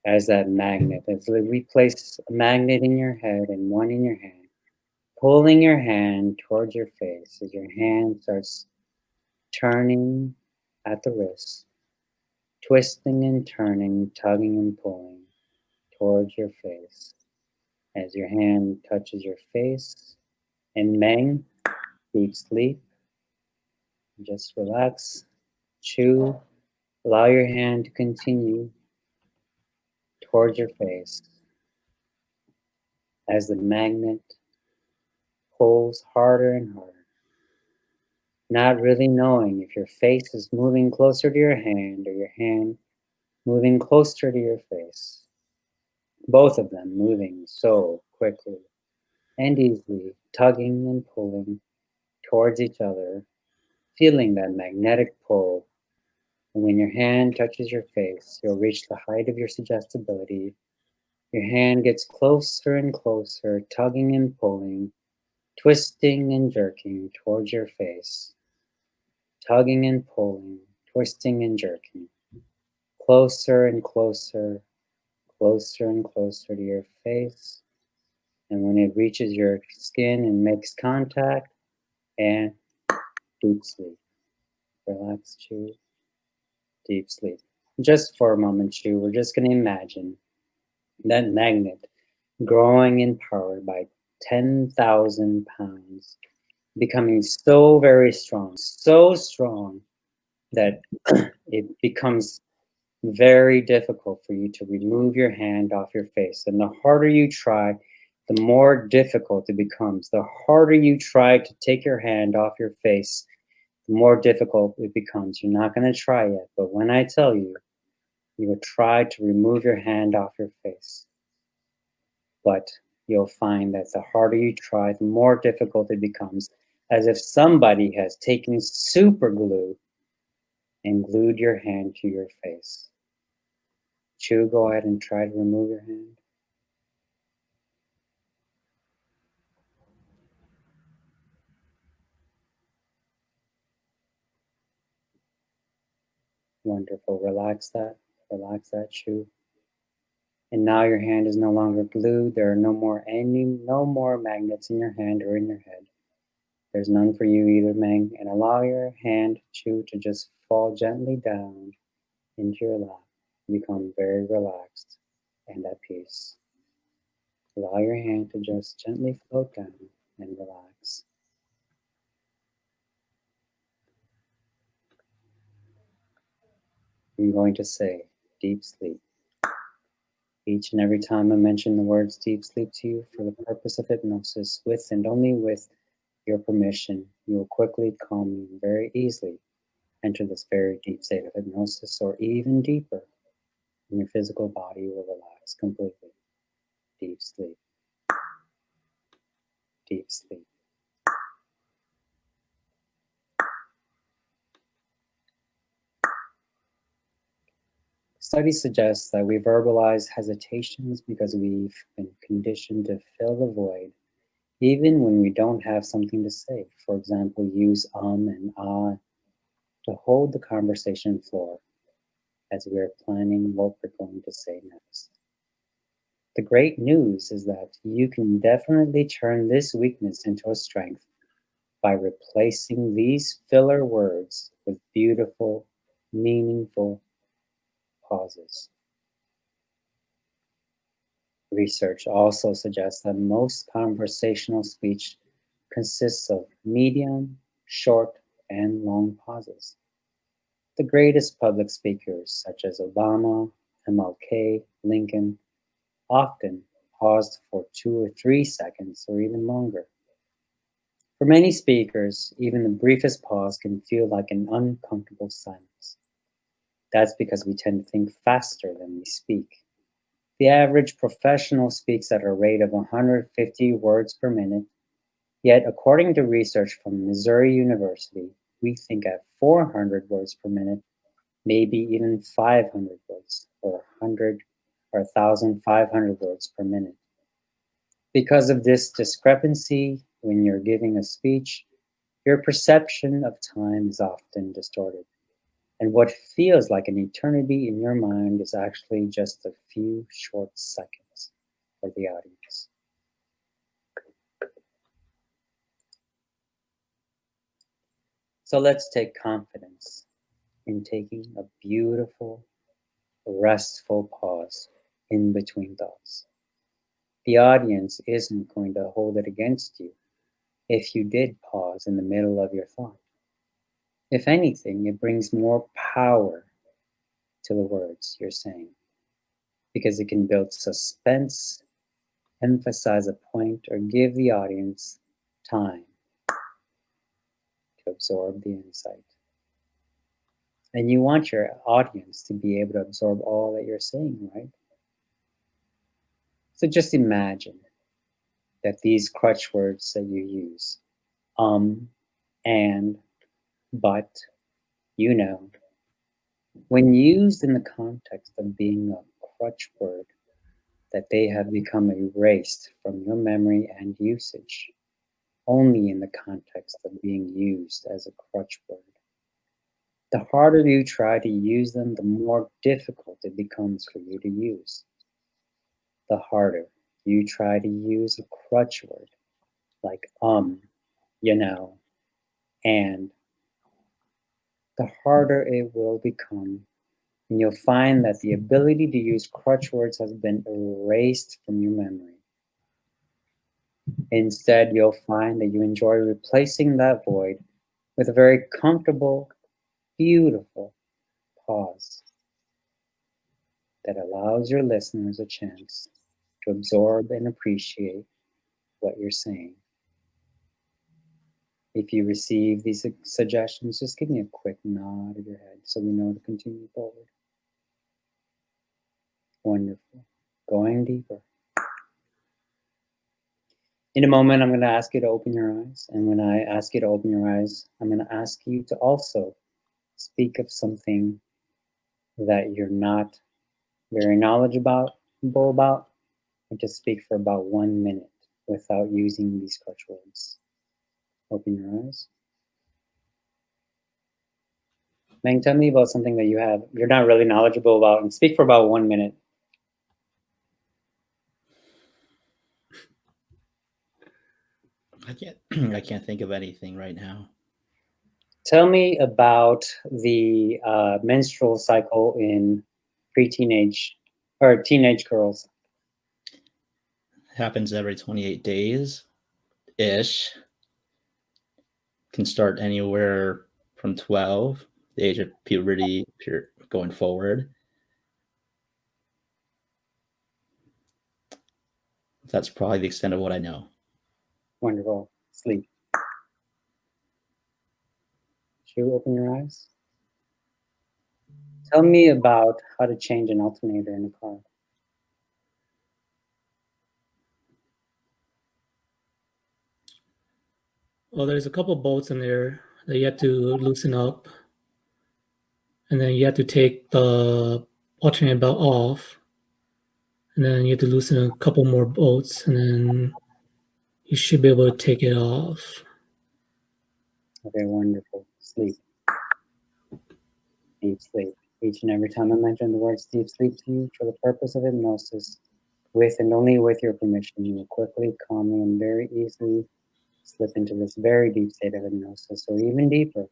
As that magnet, as we place a magnet in your head and one in your hand, pulling your hand towards your face as your hand starts turning at the wrist, twisting and turning, tugging and pulling towards your face. As your hand touches your face, and Meng, deep sleep, just relax, chew, allow your hand to continue towards your face as the magnet pulls harder and harder, not really knowing if your face is moving closer to your hand or your hand moving closer to your face. Both of them moving so quickly and easily, tugging and pulling towards each other, feeling that magnetic pull. And when your hand touches your face, you'll reach the height of your suggestibility. Your hand gets closer and closer, tugging and pulling, twisting and jerking towards your face, tugging and pulling, twisting and jerking, closer and closer, closer and closer to your face. And when it reaches your skin and makes contact, and deep sleep. Relax, Chew. Deep sleep. Just for a moment, Chew, we're just going to imagine that magnet growing in power by 10,000 pounds, becoming so very strong, so strong that it becomes very difficult for you to remove your hand off your face. And the harder you try, the more difficult it becomes. The harder you try to take your hand off your face, the more difficult it becomes. You're not going to try yet, but when I tell you, you will try to remove your hand off your face. But you'll find that the harder you try, the more difficult it becomes, as if somebody has taken super glue and glued your hand to your face. Chew, go ahead and try to remove your hand. Wonderful. Relax that, Chew. And now your hand is no longer glued. There are no more magnets in your hand or in your head. There's none for you either, Meng. And allow your hand, Chew, to just fall gently down into your lap. Become very relaxed and at peace. Allow your hand to just gently float down and relax. I'm going to say deep sleep. Each and every time I mention the words deep sleep to you for the purpose of hypnosis, with and only with your permission, you will quickly, calmly, and very easily enter this very deep state of hypnosis, or even deeper, and your physical body will relax completely. Deep sleep. Deep sleep. Studies suggest that we verbalize hesitations because we've been conditioned to fill the void, even when we don't have something to say. For example, use and ah to hold the conversation floor as we are planning what we're going to say next. The great news is that you can definitely turn this weakness into a strength by replacing these filler words with beautiful, meaningful pauses. Research also suggests that most conversational speech consists of medium, short, and long pauses. The greatest public speakers, such as Obama, MLK, Lincoln, often paused for 2 or 3 seconds or even longer. For many speakers, even the briefest pause can feel like an uncomfortable silence. That's because we tend to think faster than we speak. The average professional speaks at a rate of 150 words per minute, yet according to research from Missouri University, we think at 400 words per minute, maybe even 500 words, or 100 or 1,500 words per minute. Because of this discrepancy, when you're giving a speech, your perception of time is often distorted. And what feels like an eternity in your mind is actually just a few short seconds for the audience. So let's take confidence in taking a beautiful, restful pause in between thoughts. The audience isn't going to hold it against you if you did pause in the middle of your thought. If anything, it brings more power to the words you're saying because it can build suspense, emphasize a point, or give the audience time to absorb the insight. And you want your audience to be able to absorb all that you're saying, right? So just imagine that these crutch words that you use, and, but, you know, when used in the context of being a crutch word, that they have become erased from your memory and usage, only in the context of being used as a crutch word. The harder you try to use them, the more difficult it becomes for you to use. The harder you try to use a crutch word, like you know, and, the harder it will become, and you'll find that the ability to use crutch words has been erased from your memory. Instead, you'll find that you enjoy replacing that void with a very comfortable, beautiful pause that allows your listeners a chance to absorb and appreciate what you're saying. If you receive these suggestions, just give me a quick nod of your head so we know to continue forward. Wonderful. Going deeper. In a moment, I'm going to ask you to open your eyes. And when I ask you to open your eyes, I'm going to ask you to also speak of something that you're not very knowledgeable about, and to speak for about 1 minute without using these crutch words. Open your eyes. Meng, tell me about something that you're not really knowledgeable about, and speak for about 1 minute. I can't think of anything right now. Tell me about the menstrual cycle in pre-teenage or teenage girls. Happens every 28 days ish. Can start anywhere from 12, the age of puberty, going forward. That's probably the extent of what I know. Wonderful. Sleep. Shu, open your eyes. Tell me about how to change an alternator in a car. Well, there's a couple bolts in there that you have to loosen up. And then you have to take the alternator belt off. And then you have to loosen a couple more bolts. And then you should be able to take it off. Okay, wonderful. Sleep. Deep sleep. Each and every time I mention the words deep sleep to you for the purpose of hypnosis, with and only with your permission, you will quickly, calmly, and very easily slip into this very deep state of hypnosis, or even deeper,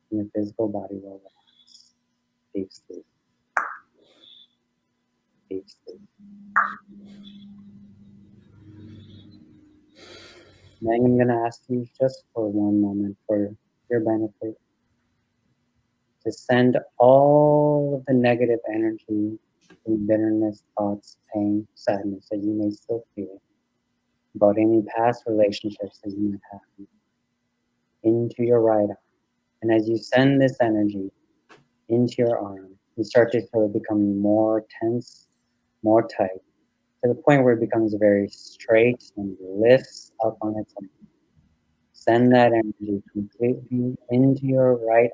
and your physical body will relax. Deep sleep. Deep sleep. Then I'm going to ask you just for 1 moment, for your benefit, to send all of the negative energy and bitterness, thoughts, pain, sadness that you may still feel about any past relationships that you might have into your right arm. And as you send this energy into your arm, you start to feel it become more tense, more tight, to the point where it becomes very straight and lifts up on its own. Send that energy completely into your right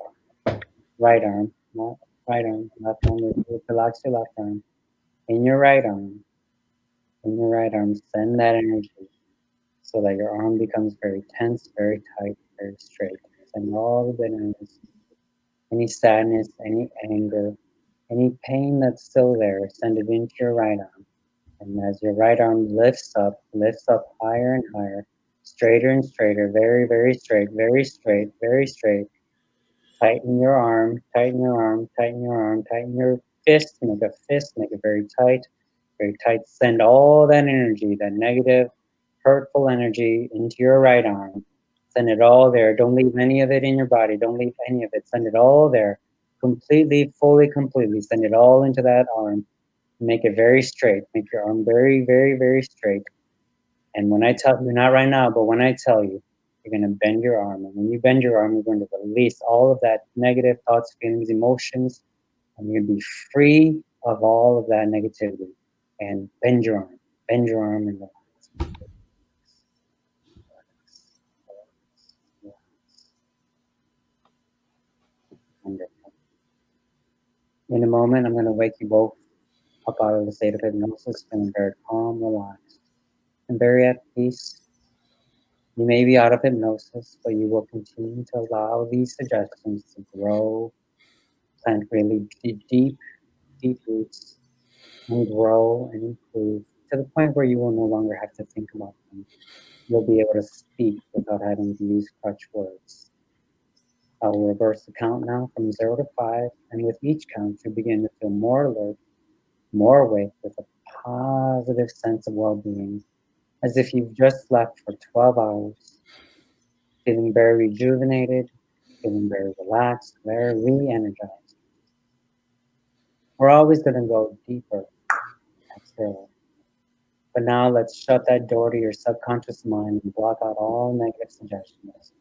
arm, not right arm, left arm. Relax your left arm. In your right arm, send that energy so that your arm becomes very tense, very tight, very straight. Send all the bitterness, any sadness, any anger, any pain that's still there, send it into your right arm. And as your right arm lifts up higher and higher, straighter and straighter, very, very straight, very straight, very straight. Tighten your arm, tighten your arm, tighten your arm, tighten your fist, make it very tight, very tight. Send all that energy, that negative, hurtful energy into your right arm. Send it all there. Don't leave any of it in your body. Don't leave any of it. Send it all there. Completely, fully, completely. Send it all into that arm. Make it very straight. Make your arm very, very, very straight. And when I tell you, not right now, but when I tell you, you're going to bend your arm. And when you bend your arm, you're going to release all of that negative thoughts, feelings, emotions, and you're going to be free of all of that negativity. And bend your arm, and relax. Wonderful. In a moment, I'm going to wake you both up out of the state of hypnosis, feeling very calm, relaxed, and very at peace. You may be out of hypnosis, but you will continue to allow these suggestions to grow, plant really deep roots, and grow and improve to the point where you will no longer have to think about them. You'll be able to speak without having to use crutch words. I will reverse the count now from 0 to 5, and with each count, you begin to feel more alert, more awake, with a positive sense of well-being, as if you've just slept for 12 hours, feeling very rejuvenated, feeling very relaxed, very re-energized. We're always going to go deeper. Exhale. But now let's shut that door to your subconscious mind and block out all negative suggestions.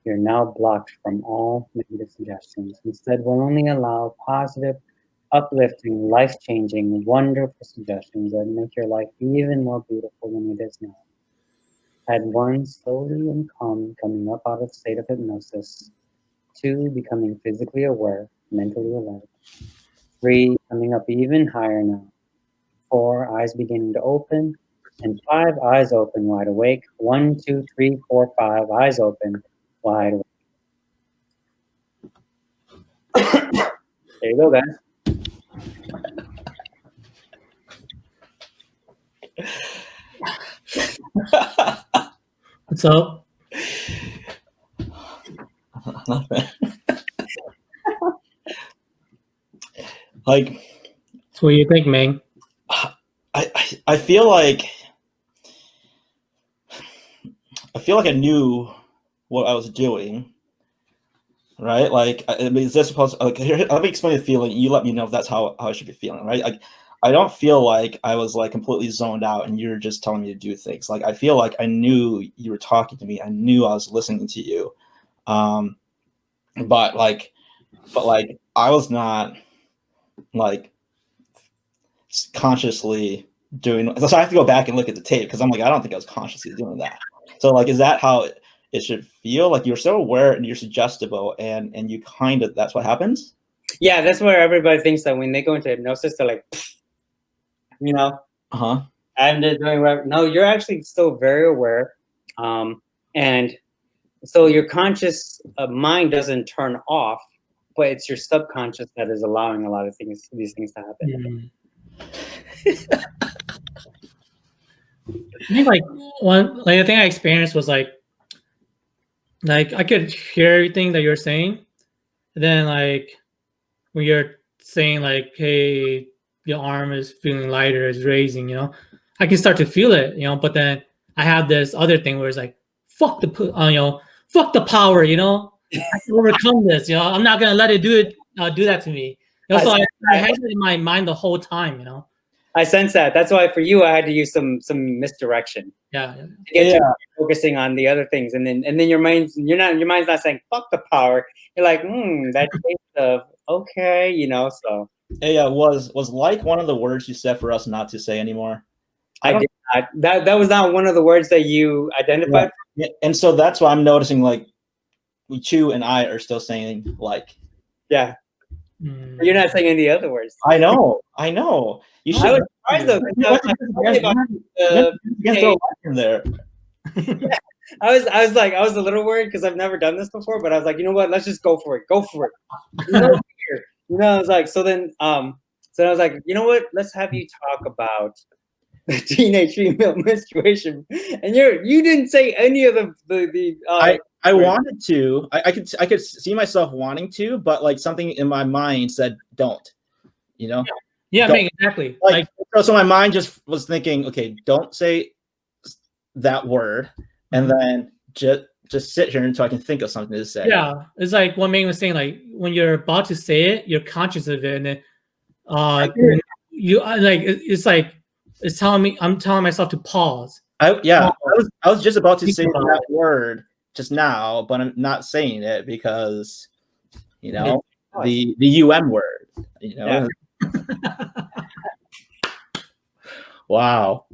You're now blocked from all negative suggestions. Instead, we'll only allow positive, uplifting, life-changing, wonderful suggestions that make your life even more beautiful than it is now. At 1, slowly and calmly coming up out of the state of hypnosis. 2, becoming physically aware, mentally alert. 3, coming up even higher now. 4, eyes beginning to open. And 5, eyes open, wide awake. 1, 2, 3, 4, 5, eyes open, wide awake. There you go, guys. What's up? Like, So what do you think, Ming? I feel like I knew what I was doing, right? Like, I mean, is this supposed to, here, let me explain the feeling. You let me know if that's how I should be feeling, right? Like, I don't feel like I was like completely zoned out and you're just telling me to do things. Like, I feel like I knew you were talking to me. I knew I was listening to you. But I was not like consciously doing. So I have to go back and look at the tape because I'm like, I don't think I was consciously doing that. So like, is that how it should feel? Like you're so aware and you're suggestible and you kind of, that's what happens? Yeah, that's where everybody thinks that when they go into hypnosis, they're like, you know, and they're doing right. No, you're actually still very aware. And so your conscious mind doesn't turn off, but it's your subconscious that is allowing a lot of these things to happen. I think the thing I experienced was like I could hear everything that you're saying. And then like when you're saying like, hey, your arm is feeling lighter, is raising, you know, I can start to feel it, you know, but then I have this other thing where it's like, fuck the power, you know, I can overcome this, you know, I'm not gonna let it do that to me. You know, so I had it in my mind the whole time, you know. I sense that. That's why for you, I had to use some misdirection. Yeah. To get you focusing on the other things, and then your mind's not saying fuck the power. You're like, that taste of okay, you know. So Yeah, was like one of the words you said for us not to say anymore? I did not. That was not one of the words that you identified. Yeah. And so that's why I'm noticing like Chu and I are still saying like. Yeah. You're not saying any other words. I know. You should. I was surprised though. There. Yeah. I was a little worried because I've never done this before, but I was like, you know what? Let's just go for it. You know, I was like, so then I was like, you know what? Let's have you talk about the teenage female menstruation, and you didn't say any of the. I wanted to. I could see myself wanting to, but like something in my mind said, "Don't." You know. Yeah, exactly. Like so, my mind just was thinking, okay, don't say that word, and then just sit here until I can think of something to say. Yeah, it's like what Ming was saying. Like when you're about to say it, you're conscious of it, and then it's telling me. I'm telling myself to pause. I was just about to say that word just now, but I'm not saying it because the word. Yeah. Wow.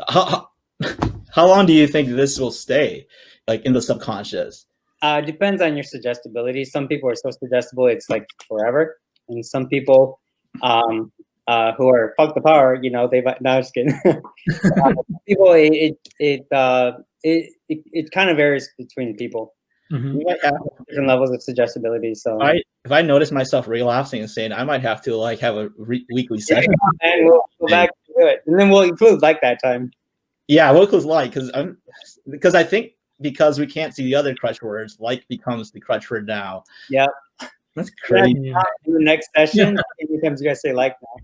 How long do you think this will stay, like in the subconscious? Depends on your suggestibility. Some people are so suggestible it's like forever, and some people who are fuck the power, they no, I'm just kidding. People, it kind of varies between people. Mm-hmm. You might have different levels of suggestibility. So if I notice myself relapsing and saying, I might have to like have a weekly session, and we'll go back to it, and then we'll include like that time. Yeah, we'll include like because I think because we can't see the other crutch words, like becomes the crutch word now. Yeah, that's crazy. In the next session, it becomes you guys say like now.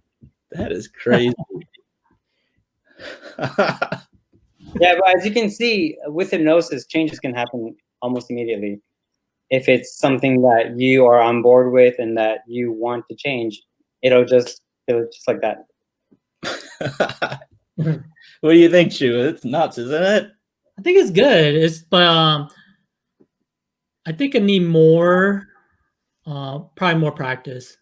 That is crazy. Yeah, but as you can see, with hypnosis, changes can happen almost immediately. If it's something that you are on board with and that you want to change, it'll just like that. What do you think, Chu? It's nuts, isn't it? I think it's good. But I think I need more, probably more practice.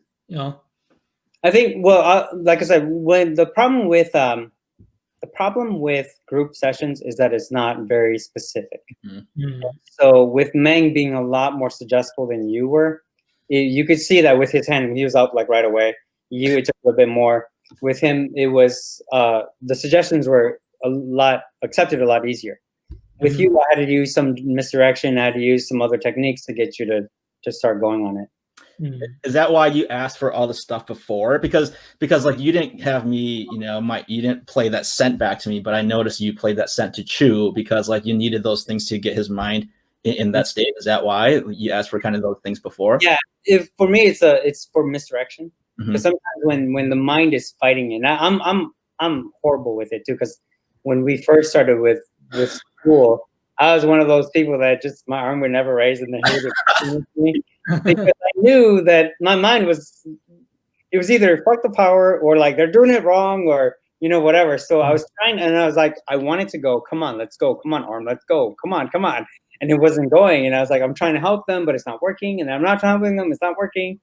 I think, like I said, when the problem with group sessions is that it's not very specific. Mm-hmm. So with Meng being a lot more suggestible than you were, you could see that with his hand, he was up like right away. It took a little bit more. With him, it was the suggestions were accepted a lot easier. With you, I had to use some misdirection. I had to use some other techniques to get you to start going on it. Mm-hmm. Is that why you asked for all the stuff before? Because like you didn't have me, you didn't play that scent back to me, but I noticed you played that scent to Chu because like you needed those things to get his mind in that state. Is that why you asked for kind of those things before? Yeah, for me it's for misdirection. Because sometimes when the mind is fighting, and I'm horrible with it too. Because when we first started with school, I was one of those people that just my arm would never raise and they hated me because I knew that my mind was either fuck the power or like they're doing it wrong or whatever. So I was trying and I was like I wanted to go, come on, let's go, come on, arm, let's go, come on, and it wasn't going. And I was like I'm trying to help them, but it's not working, and I'm not helping them, it's not working.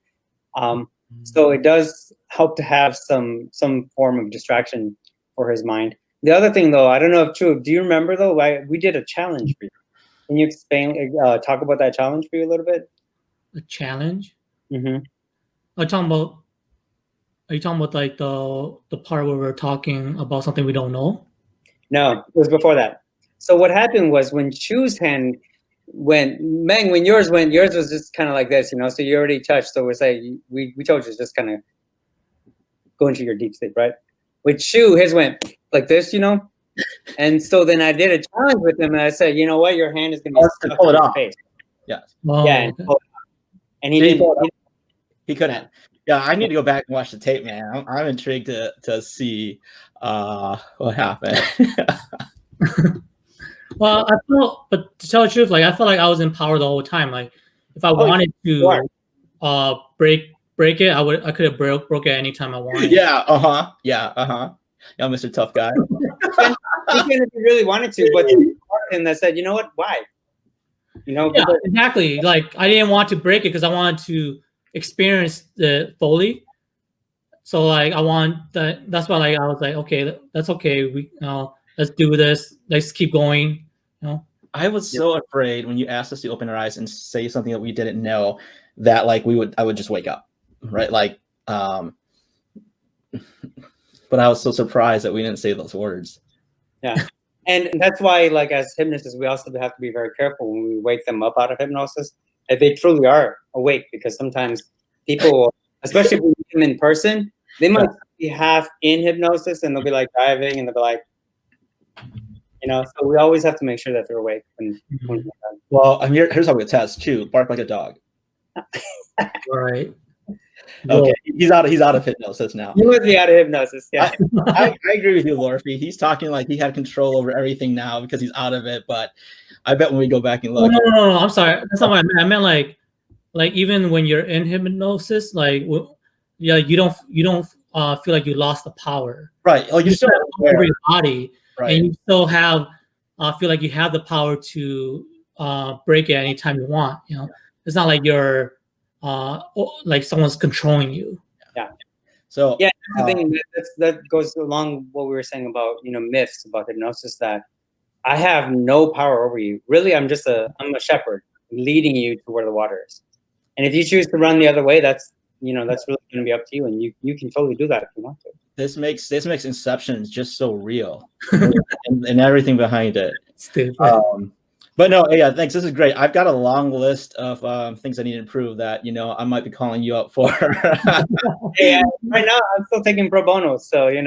So it does help to have some form of distraction for his mind. The other thing, though, I don't know if Chu, do you remember though? We did a challenge for you. Can you explain, talk about that challenge for you a little bit? A challenge? Mm-hmm. Are you talking about like the part where we're talking about something we don't know? No, it was before that. So what happened was when Chu's hand went, Meng, when yours was just kind of like this, so you already touched. So we're saying, we told you just kind of go into your deep sleep, right? With Chu, his went like this, and so then I did a challenge with him and I said, you know what, your hand is going to be stuck in your face. Yeah. Yeah. Okay. And he didn't. He couldn't. Yeah, I need to go back and watch the tape, man. I'm intrigued to see what happened. Well, but to tell the truth, like I felt like I was in power the whole time. Like if I wanted to break break it, I could have broke it anytime I wanted. Yeah, yeah, Mr. Tough Guy. You can if you really wanted to, but and that said, you know what? Why? You know, yeah, exactly. Like I didn't want to break it because I wanted to experience the Foley. So like I want that. That's why like I was like, okay, that's okay. We let's do this. Let's keep going. You know. I was so afraid when you asked us to open our eyes and say something that we didn't know that like I would just wake up, right? Like, but I was so surprised that we didn't say those words. Yeah. And that's why, like, as hypnotists, we also have to be very careful when we wake them up out of hypnosis, if they truly are awake, because sometimes people, especially if we meet them in person, they might be half in hypnosis and they'll be like diving and they'll be like, you know, so we always have to make sure that they're awake. Well, here's how we test too. Bark like a dog. Right. Okay, he's out of hypnosis now. He would be out of hypnosis. Yeah, I agree with you, Lorfi. He's talking like he had control over everything now because he's out of it. But I bet when we go back and look, no, I'm sorry. That's not what I meant. I meant like even when you're in hypnosis, like you don't feel like you lost the power. Right. Like you're still over your body, right. And you still have feel like you have the power to break it anytime you want. You know, it's not like you're like someone's controlling you. Yeah. So yeah, the thing that goes along what we were saying about myths about hypnosis, that I have no power over you. Really, I'm a shepherd leading you to where the water is. And if you choose to run the other way, that's really going to be up to you, and you can totally do that if you want to. This makes Inception just so real, and everything behind it. Stupid. But no, yeah, thanks. This is great. I've got a long list of things I need to improve that I might be calling you up for. Yeah, right now I'm still taking pro bono, so that's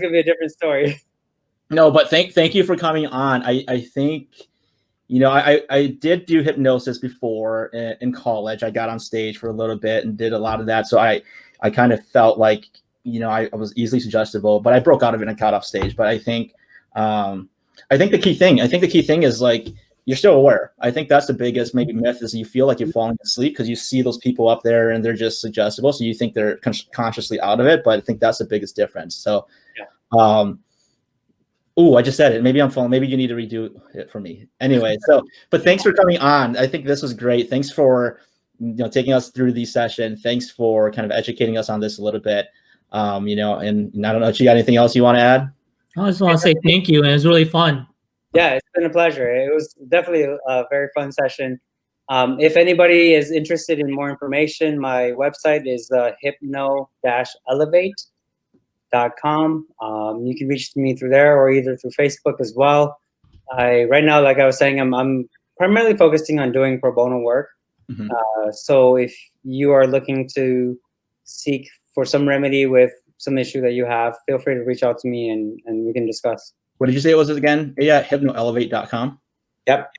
gonna be a different story. No, but thank you for coming on. I think I did do hypnosis before in college. I got on stage for a little bit and did a lot of that. So I kind of felt like I was easily suggestible, but I broke out of it and got off stage. But I think the key thing is like you're still aware. I think that's the biggest maybe myth is you feel like you're falling asleep because you see those people up there and they're just suggestible, so you think they're consciously out of it. But I think that's the biggest difference. So, I just said it. Maybe I'm falling. Maybe you need to redo it for me. Anyway, but thanks for coming on. I think this was great. Thanks for taking us through the session. Thanks for kind of educating us on this a little bit. And I don't know if you got anything else you want to add. I just want to say thank you, and it was really fun. Yeah, it's been a pleasure. It was definitely a very fun session. If anybody is interested in more information, my website is hypno-elevate.com. You can reach me through there or either through Facebook as well. Right now, like I was saying, I'm primarily focusing on doing pro bono work. Mm-hmm. So if you are looking to seek for some remedy with some issue that you have, feel free to reach out to me and we can discuss. What did you say it was again? Yeah, hypnoelevate.com. Yep.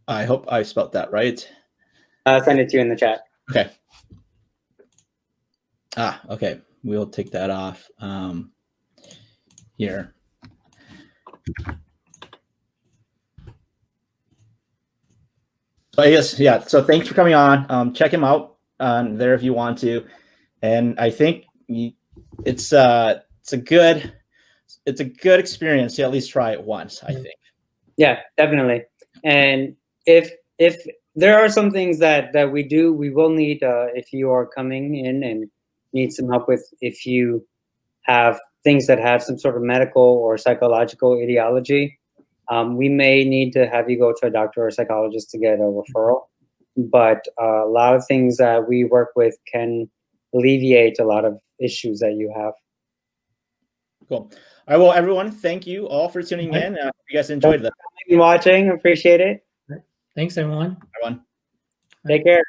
I hope I spelled that right. I'll send it to you in the chat. Okay. Okay. We'll take that off here. So yes, yeah. So thanks for coming on. Check him out there if you want to. And I think it's a good experience to at least try it once, I think. Yeah, definitely. And if there are some things that we will need if you are coming in and need some help with, if you have things that have some sort of medical or psychological etiology, we may need to have you go to a doctor or a psychologist to get a referral. But a lot of things that we work with can alleviate a lot of issues that you have. Cool. All right, well, everyone, thank you all for tuning in. You guys enjoyed that. Thank you for watching. Appreciate it. Thanks, everyone. Take care.